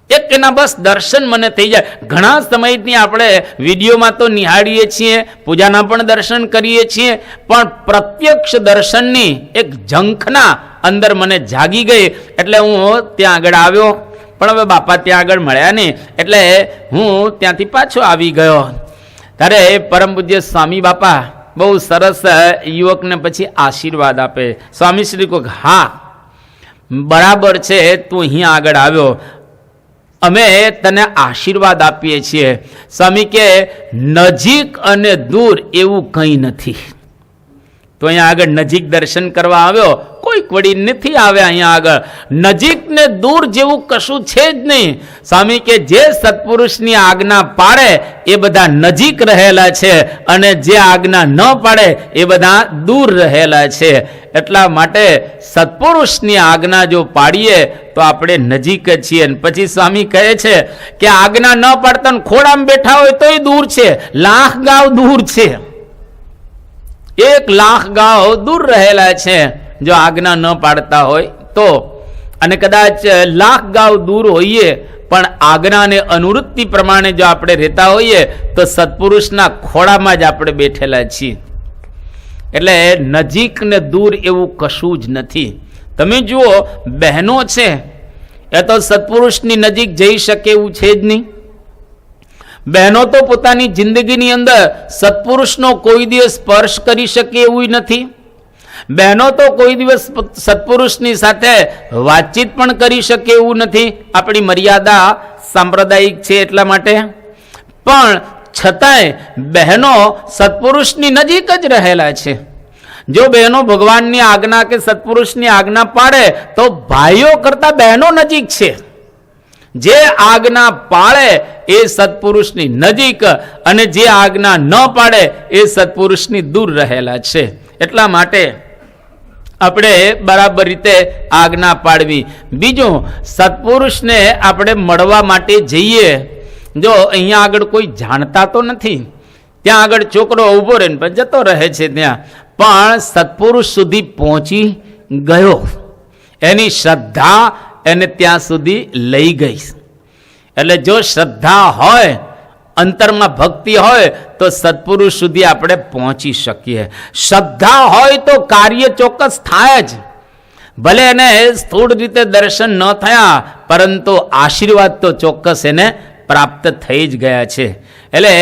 એક એના બસ દર્શન મને થઈ જાય. ઘણા સમયથી આપણે વિડીયોમાં તો નિહાળીએ છીએ, પૂજાના પણ દર્શન કરીએ છીએ, પણ પ્રત્યક્ષ દર્શનની એક ઝંખના અંદર મને જાગી ગઈ. એટલે હું ત્યાં આગળ આવ્યો, પણ હવે બાપા ત્યાં આગળ મળ્યા નહીં, એટલે હું ત્યાંથી પાછો આવી ગયો. ત્યારે પરમ પૂજ્ય સ્વામી બાપા બહુ સરસ યુવકને પછી આશીર્વાદ આપે. સ્વામી શ્રી કહે, હા બરાબર છે, તું અહીંયા આગળ આવ્યો, અમે તને આશીર્વાદ આપીએ છીએ. સ્વામી કે નજીક અને દૂર એવું કંઈ નથી. તો અહીંયા આગળ નજીક દર્શન કરવા આવ્યો, કોઈક વળી નથી આવ્યા અહીંયા આગળ. નજીક ને દૂર જેવું કશું છે જ નહીં. સ્વામી કે જે સત્પુરુષની આજ્ઞા પાડે એ બધા નજીક રહેલા છે, અને જે આજ્ઞા ન પાડે એ બધા દૂર રહેલા છે. એટલા માટે સત્પુરુષની આજ્ઞા જો પાડીએ તો આપણે નજીક જ છીએ. પછી સ્વામી કહે છે કે આજ્ઞા ન પાડતા ખોડામાં બેઠા હોય તોય દૂર છે, 1,00,000 ગાંવ દૂર છે, 1,00,000 ગાંવ દૂર રહેલા છે જો આજ્ઞા ન પાડતા હોય તો. અને કદાચ 1,00,000 ગાંવ દૂર હોઈએ પણ આજ્ઞાને અનુવૃત્તિ પ્રમાણે જો આપણે રહેતા હોઈએ તો સત્પુરુષના ખોળામાં જ આપણે બેઠેલા છીએ. એટલે નજીક ને દૂર એવું કશું જ નથી. તમે જુઓ, બહેનો છે એ તો સત્પુરુષની નજીક જઈ શકે એવું છે જ નહીં. બહેનો તો પોતાની જિંદગીની અંદર સત્પુરુષનો કોઈ દિવસ સ્પર્શ કરી શકે એવું નથી. બહેનો તો કોઈ દિવસ સત્પુરુષની સાથે વાતચીત પણ કરી શકે એવું નથી. આપણી મર્યાદા સાંપ્રદાયિક છે એટલા માટે. પણ છતાંય બહેનો સત્પુરુષની નજીક જ રહેલા છે. જો બહેનો ભગવાનની આજ્ઞા કે સત્પુરુષની આજ્ઞા પાડે તો ભાઈઓ કરતા બહેનો નજીક છે. જે આજ્ઞા પાળે એ સત્પુરુષની નજીક, અને જે આજ્ઞા ન પાડે એ સત્પુરુષની દૂર રહેલા છે. એટલા માટે આપણે બરાબર રીતે આજ્ઞા પાડવી. બીજું, સત્પુરુષને આપણે મળવા માટે જઈએ, જો અહીંયા આગળ કોઈ જાણતા તો નથી, ત્યાં આગળ છોકરો ઊભો રહીને પણ જતો રહે છે ત્યાં, પણ સત્પુરુષ સુધી પહોંચી ગયો, એની શ્રદ્ધા એને ત્યાં સુધી લઈ ગઈ. એટલે જો શ્રદ્ધા હોય, અંતરમાં ભક્તિ હોય તો સત્પુરુષ સુધી આપણે પહોંચી શકીએ. શ્રદ્ધા હોય તો કાર્ય ચોક્કસ થાય જ. ભલે એને સ્થૂળ રીતે દર્શન ન થયા, પરંતુ આશીર્વાદ તો ચોક્કસ એને પ્રાપ્ત થઈ જ ગયા છે. એટલે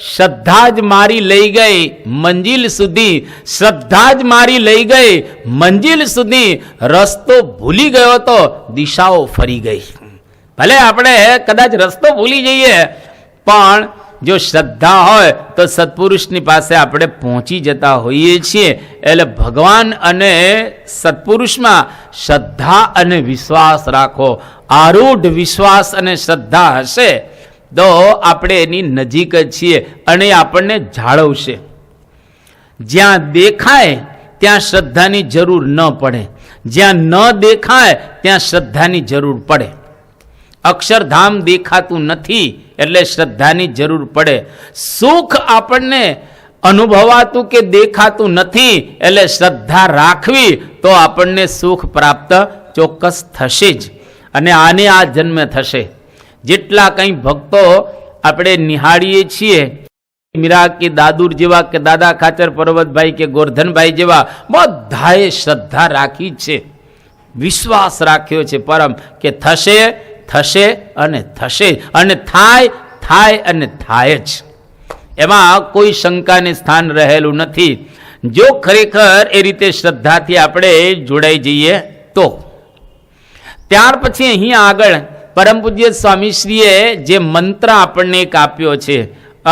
શ્રદ્ધા જ મારી લઈ ગઈ મંજિલ સુધી, શ્રદ્ધા જ મારી લઈ ગઈ મંજિલ સુધી, રસ્તો ભૂલી ગયો તો દિશાઓ ફરી ગઈ. ભલે આપણે કદાચ રસ્તો ભૂલી જઈએ, પણ જો શ્રદ્ધા હોય તો સત્પુરુષની પાસે આપણે પહોંચી જતા હોઈએ છીએ. એટલે ભગવાન અને સત્પુરુષમાં શ્રદ્ધા અને વિશ્વાસ રાખો. આરૂઢ વિશ્વાસ અને શ્રદ્ધા હશે તો આપણે એની નજીક જ છીએ અને આપણને જાળવશે. જ્યાં દેખાય ત્યાં શ્રદ્ધાની જરૂર ન પડે, જ્યાં ન દેખાય ત્યાં શ્રદ્ધાની જરૂર પડે. અક્ષરધામ દેખાતું નથી એટલે શ્રદ્ધાની જરૂર પડે. સુખ આપણને અનુભવાતું કે દેખાતું નથી એટલે શ્રદ્ધા રાખવી તો આપણને સુખ પ્રાપ્ત ચોક્કસ થશે જ, અને આને આ જન્મે થશે. જેટલા કંઈ ભક્તો આપણે નિહાળીએ છીએ, મીરા કે દાદુર જેવા કે દાદા ખાચર પર્વતભાઈ કે ગોરધનભાઈ જેવા, બધાએ શ્રદ્ધા રાખી છે, વિશ્વાસ રાખ્યો છે પરમ કે થશે, થશે અને થશે, અને થાય, થાય અને થાય જ. એમાં કોઈ શંકાને સ્થાન રહેલું નથી. જો ખરેખર એ રીતે શ્રદ્ધાથી આપણે જોડાઈ જઈએ તો. ત્યાર પછી અહીંયા આગળ પરમ પૂજ્ય સ્વામીશ્રીએ જે મંત્ર આપણને એક આપ્યો છે,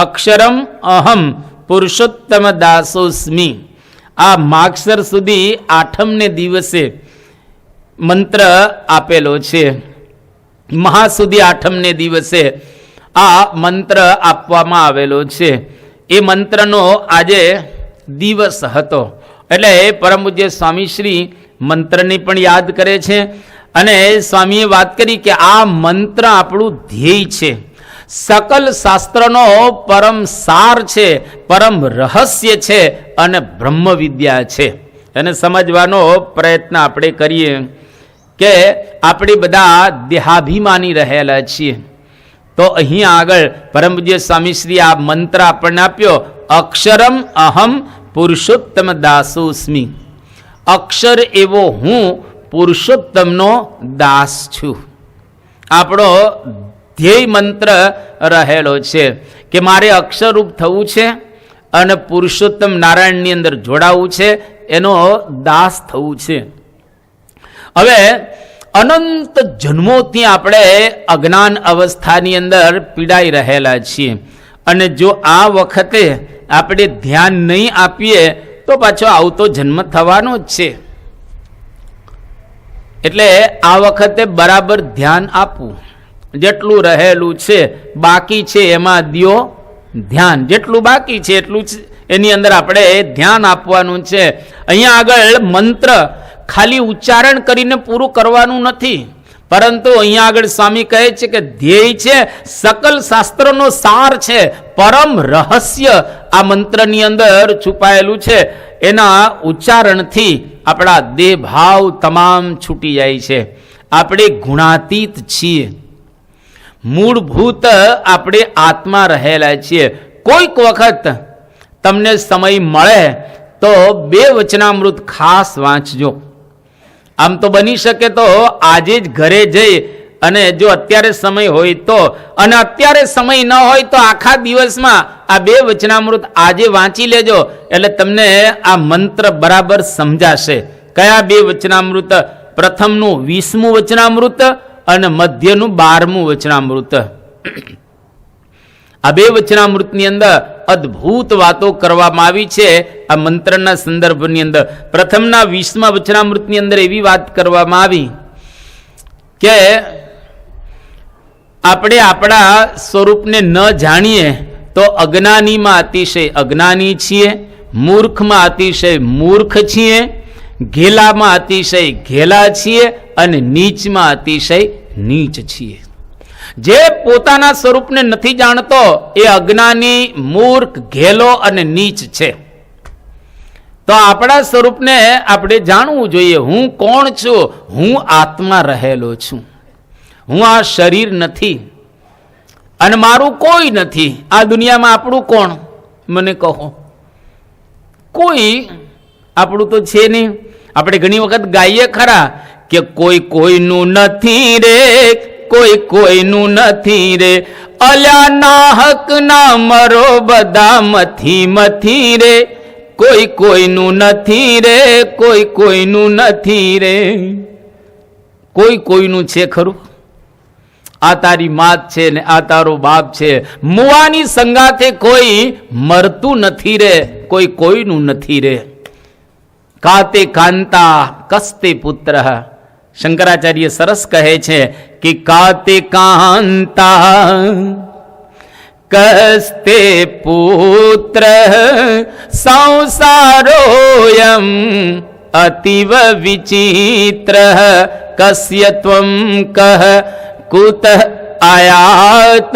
અક્ષરમ અહમ પુરુષોત્તમ દાસોસ્મી. આ માગસર સુધી 8મને દિવસે મંત્ર આપેલો છે. મહાસુદી 8મને દિવસે આ મંત્ર આપવામાં આવેલો છે. એ મંત્રનો આજે દિવસ હતો એટલે પરમ પૂજ્ય સ્વામીશ્રી મંત્રની પણ યાદ કરે છે. અને સ્વામીએ વાત કરી કે આ મંત્ર આપણું ધ્યેય છે, સકલ શાસ્ત્રનો પરમ સાર છે, પરમ રહસ્ય છે અને બ્રહ્મ વિદ્યા છે. એને સમજવાનો પ્રયત્ન આપણે કરીએ કે આપણે બધા દેહાભિમાની રહેલા છીએ. તો અહીં આગળ પરમ પૂજ્ય સ્વામીશ્રી આ મંત્ર આપણને આપ્યો, અક્ષરમ અહમ પુરુષોત્તમ દાસોસ્મી. અક્ષર એવો હું પુરુષોત્તમનો દાસ છું. આપણો ધ્યેય મંત્ર રહેલો છે કે મારે અક્ષરરૂપ થવું છે અને પુરુષોત્તમ નારાયણની અંદર જોડાવું છે, એનો દાસ થવું છે. હવે અનંત જન્મોથી આપણે અજ્ઞાન અવસ્થાની અંદર પીડાઈ રહેલા છીએ, અને જો આ વખતે આપણે ધ્યાન નહીં આપીએ તો પાછો આવતો જન્મ થવાનો જ છે. એટલે આ વખતે બરાબર ધ્યાન આપવું. જેટલું રહેલું છે બાકી છે એમાં દ્યો ધ્યાન. જેટલું બાકી છે એટલું એની અંદર આપણે ધ્યાન આપવાનું છે. અહીંયા આગળ મંત્ર ખાલી ઉચ્ચારણ કરીને પૂરું કરવાનું નથી, પરંતુ અહીંયા આગળ સ્વામી કહે છે કે ધ્યેય છે, સકલ શાસ્ત્રનો સાર છે, પરમ રહસ્ય આ મંત્રની અંદર છુપાયેલું છે. એના ઉચ્ચારણથી આપણા દેહ ભાવ તમામ છૂટી જાય છે. આપણે ગુણાતીત છીએ, મૂળભૂત આપણે આત્મા રહેલા છીએ. કોઈક વખત તમને સમય મળે તો 2 વચનામૃત ખાસ વાંચજો. આમ તો બની શકે તો આજે જ ઘરે જઈ અને જો અત્યારે સમય હોય તો, અને અત્યારે સમય ન હોય તો આખા દિવસમાં આ 2 વચનામૃત આજે વાંચી લેજો, એટલે તમને આ મંત્ર બરાબર સમજાશે. કયા 2 વચનામૃત? પ્રથમનું 20મું વચનામૃત અને મધ્યનું 12મું વચનામૃત. આ 2 વચનામૃતની અંદર અદ્ભુત વાતો કરવામાં આવી છે આ મંત્રના સંદર્ભની અંદર. પ્રથમના 20મા વચનામૃતની અંદર એવી વાત કરવામાં આવી કે આપણે આપણા સ્વરૂપને ન જાણીએ તો અજ્ઞાનીમાં અતિશય અજ્ઞાની છીએ, મૂર્ખમાં અતિશય મૂર્ખ છીએ, ઘેલામાં અતિશય ઘેલા છીએ અને નીચમાં અતિશય નીચ છીએ. જે પોતાના સ્વરૂપને નથી જાણતો એ અજ્ઞાની, મૂર્ખ, ઘેલો અને નીચ છે. તો આપણા સ્વરૂપને આપણે જાણવું જોઈએ. હું કોણ છું? હું આત્મા રહેલો છું. હું આ શરીર નથી અને મારું કોઈ નથી. આ દુનિયામાં આપણું કોણ? મને કહો. કોઈ આપણું તો છે નહીં. આપણે ઘણી વખત ગાઈએ ખરા કે કોઈ કોઈનું નથી રે, કોઈ કોઈનું નથી રે, અલ્યા નાહક ના મરો બધા મથી રે, કોઈ કોઈનું નથી રે, કોઈ કોઈનું નથી રે. કોઈ કોઈનું છે ખરું? આ તારી માત છે ને આ તારો બાપ છે. મુવાની સંગાથે કોઈ મરતું નથી રે, કોઈ કોઈનું નથી રે. કાતે કાંતા કસ્તે પુત્ર. શંકરાચાર્ય સરસ કહે છે કે કાતે કાંતા કસ્તે પુત્ર સંસારોયમ અતિવ વિચિત્ર, કસ્ય ત્વમ કહ કુત આયાત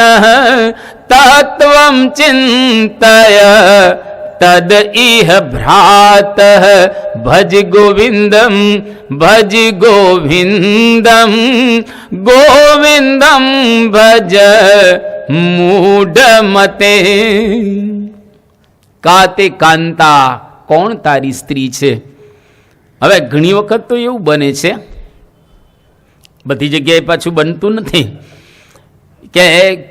તત્વમ ચિંતય તદ ઇહ ભ્રાત, ભજ ગોવિંદમ ભજ ગોવિંદમ ગોવિંદમ ભજ મૂઢમતે. કાતે કાંતા, કોણ તારી સ્ત્રી છે? હવે ઘણી વખત તો એવું બને છે, બધી જગ્યાએ પાછું બનતું નથી, કે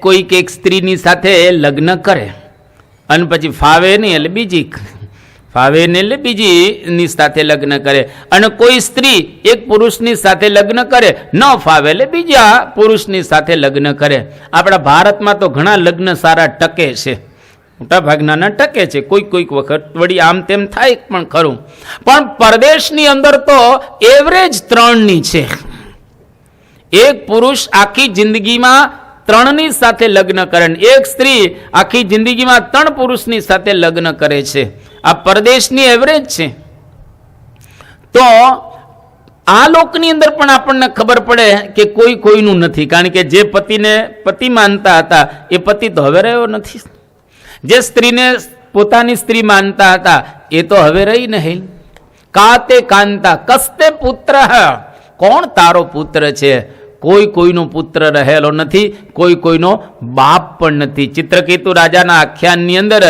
કોઈક એક સ્ત્રીની સાથે લગ્ન કરે અને પછી ફાવે નહીં એટલે બીજી, ફાવે નહીં એટલે બીજીની સાથે લગ્ન કરે. અને કોઈ સ્ત્રી એક પુરુષની સાથે લગ્ન કરે, ન ફાવે એટલે બીજા પુરુષની સાથે લગ્ન કરે. આપણા ભારતમાં તો ઘણા લગ્ન સારા ટકે છે, મોટા ભાગના ટકે છે, કોઈક વખત વળી આમ તેમ થાય પણ ખરું. પણ પરદેશની અંદર તો એવરેજ 3ની છે. એક પુરુષ આખી જિંદગીમાં 3ની સાથે લગ્ન કરે, એક સ્ત્રી આખી જિંદગીમાં 3 પુરુષની સાથે લગ્ન કરે છે. આ પરદેશની એવરેજ છે. તો આ લોકની અંદર પણ આપણને ખબર પડે કે કોઈ કોઈનું નથી, કારણ કે જે પતિને પતિ માનતા હતા એ પતિ તો હવે રહ્યો નથી, જે સ્ત્રીને પોતાની સ્ત્રી માનતા હતા એ તો હવે રહી નહીં. કાતે કાંતા કસ્તે પુત્ર, કોણ તારો પુત્ર છે? કોઈ કોઈનો પુત્ર રહેલો નથી, કોઈ કોઈનો બાપ પણ નથી. ચિત્રકેતુ રાજાના આખ્યાનની અંદર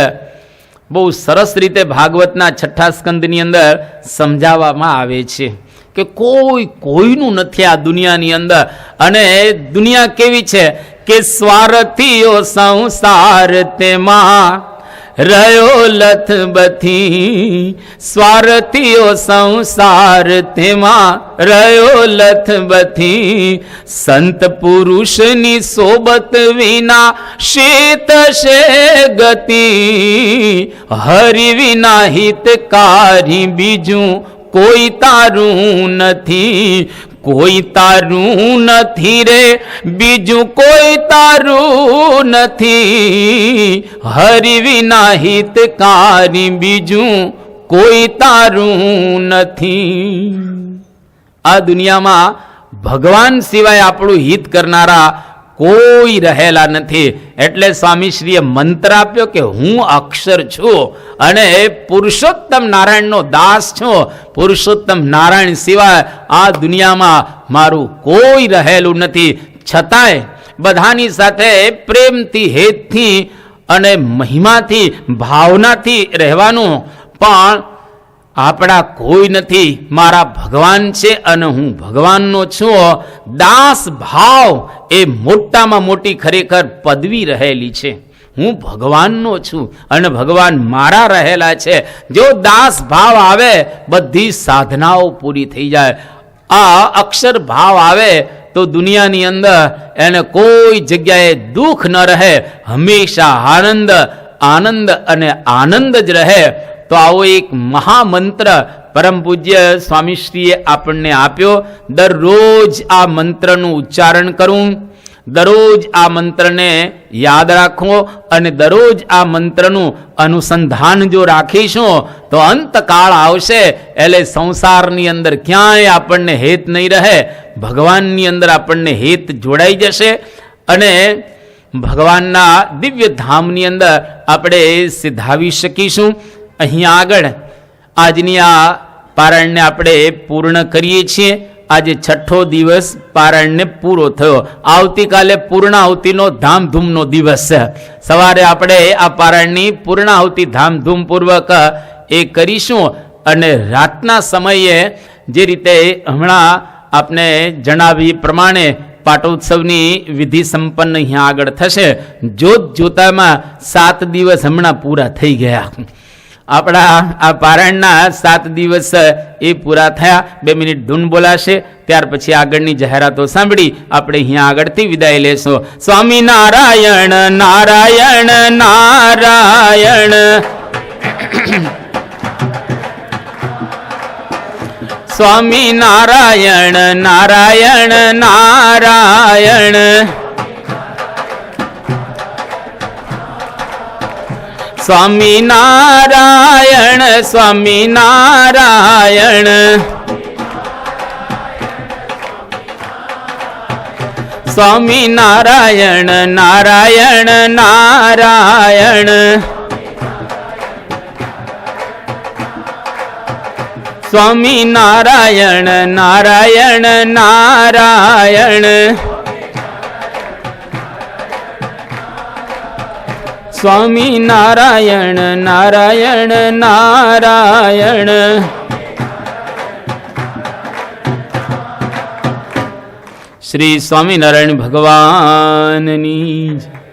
બહુ સરસ રીતે ભાગવતના 6 સ્કંદની અંદર સમજાવવામાં આવે છે કે કોઈ કોઈનું નથી આ દુનિયાની અંદર. અને દુનિયા કેવી છે કે સ્વાર્થીઓ સંસાર તેમાં રહ્યો લથબથી, સ્વાર્થીઓ સંસાર તેમાં રહ્યો લથબથી, સંત પુરુષની સોબત વિના શીત શે ગતિ, હરિ વિના હિતકારી બીજું કોઈ તારું નથી, કોઈ તારું નથી રે, બીજું કોઈ તારું નથી, હરિ વિના હિતકારી બીજું કોઈ તારું નથી. આ દુનિયામાં ભગવાન સિવાય આપણું હિત કરનારા કોઈ રહેલા નથી. એટલે સ્વામીશ્રીએ મંત્ર આપ્યો કે હું અક્ષર છું અને પુરુષોત્તમ નારાયણનો દાસ છું. પુરુષોત્તમ નારાયણ સિવાય આ દુનિયામાં મારું કોઈ રહેલું નથી. છતાંય બધાની સાથે પ્રેમથી, હેતથી અને મહિમાથી, ભાવનાથી રહેવાનું. પણ આપણા કોઈ નથી, મારા ભગવાન છે અને હું ભગવાનનો છું. દાસ ભાવ એ મોટામાં મોટી ખરેખર પદવી રહેલી છે. હું ભગવાનનો છું અને ભગવાન મારા રહેલા છે. જો દાસ ભાવ આવે બધી સાધનાઓ પૂરી થઈ જાય. આ અક્ષર ભાવ આવે તો દુનિયાની અંદર એને કોઈ જગ્યાએ દુઃખ ન રહે, હંમેશા આનંદ આનંદ અને આનંદ જ રહે. તો આવો એક મહામંત્ર પરમ પૂજ્ય સ્વામીશ્રીએ આપણને આપ્યો. દરરોજ આ મંત્રનું ઉચ્ચારણ કરવું, દરરોજ આ મંત્રને યાદ રાખવો અને દરરોજ આ મંત્રનું અનુસંધાન જો રાખીશું તો અંતકાળ આવશે એટલે સંસારની અંદર ક્યાંય આપણને હેત નહીં રહે, ભગવાનની અંદર આપણને હેત જોડાઈ જશે અને ભગવાનના દિવ્ય ધામની અંદર આપણે સિધાવી શકીશું. અહીંયા આગળ આજની આ પારાયણને આપણે પૂર્ણ કરીએ છીએ. આજે 6થો દિવસ પારાયણને પૂરો થયો. આવતીકાલે પૂર્ણાહુતિનો ધામધૂમનો દિવસ છે. સવારે આપણે આ પારાયણની પૂર્ણાહુતિ ધામધૂમપૂર્વક એ કરીશું અને રાતના સમયે જે રીતે હમણાં આપને જણાવી પ્રમાણે પાટોત્સવની વિધિ સંપન્ન અહીંયા આગળ થશે. જોત જોતામાં 7 દિવસ હમણાં પૂરા થઈ ગયા. આપણા આ પારાયણના 7 દિવસ એ પૂરા થયા. 2 મિનિટ ધૂન બોલાશે, ત્યાર પછી આગળની જાહેરાતો સાંભળી આપણે અહીંયા આગળથી વિદાય લેશો. સ્વામી નારાયણ નારાયણ નારાયણ, સ્વામી નારાયણ નારાયણ નારાયણ, સ્વામી નારાયણ સ્વામી નારાયણ, સ્વામી નારાયણ નારાયણ નારાયણ, સ્વામી નારાયણ નારાયણ નારાયણ, સ્વામી નારાયણ નારાયણ નારાયણ. શ્રી સ્વામિનારાયણ ભગવાનની જય.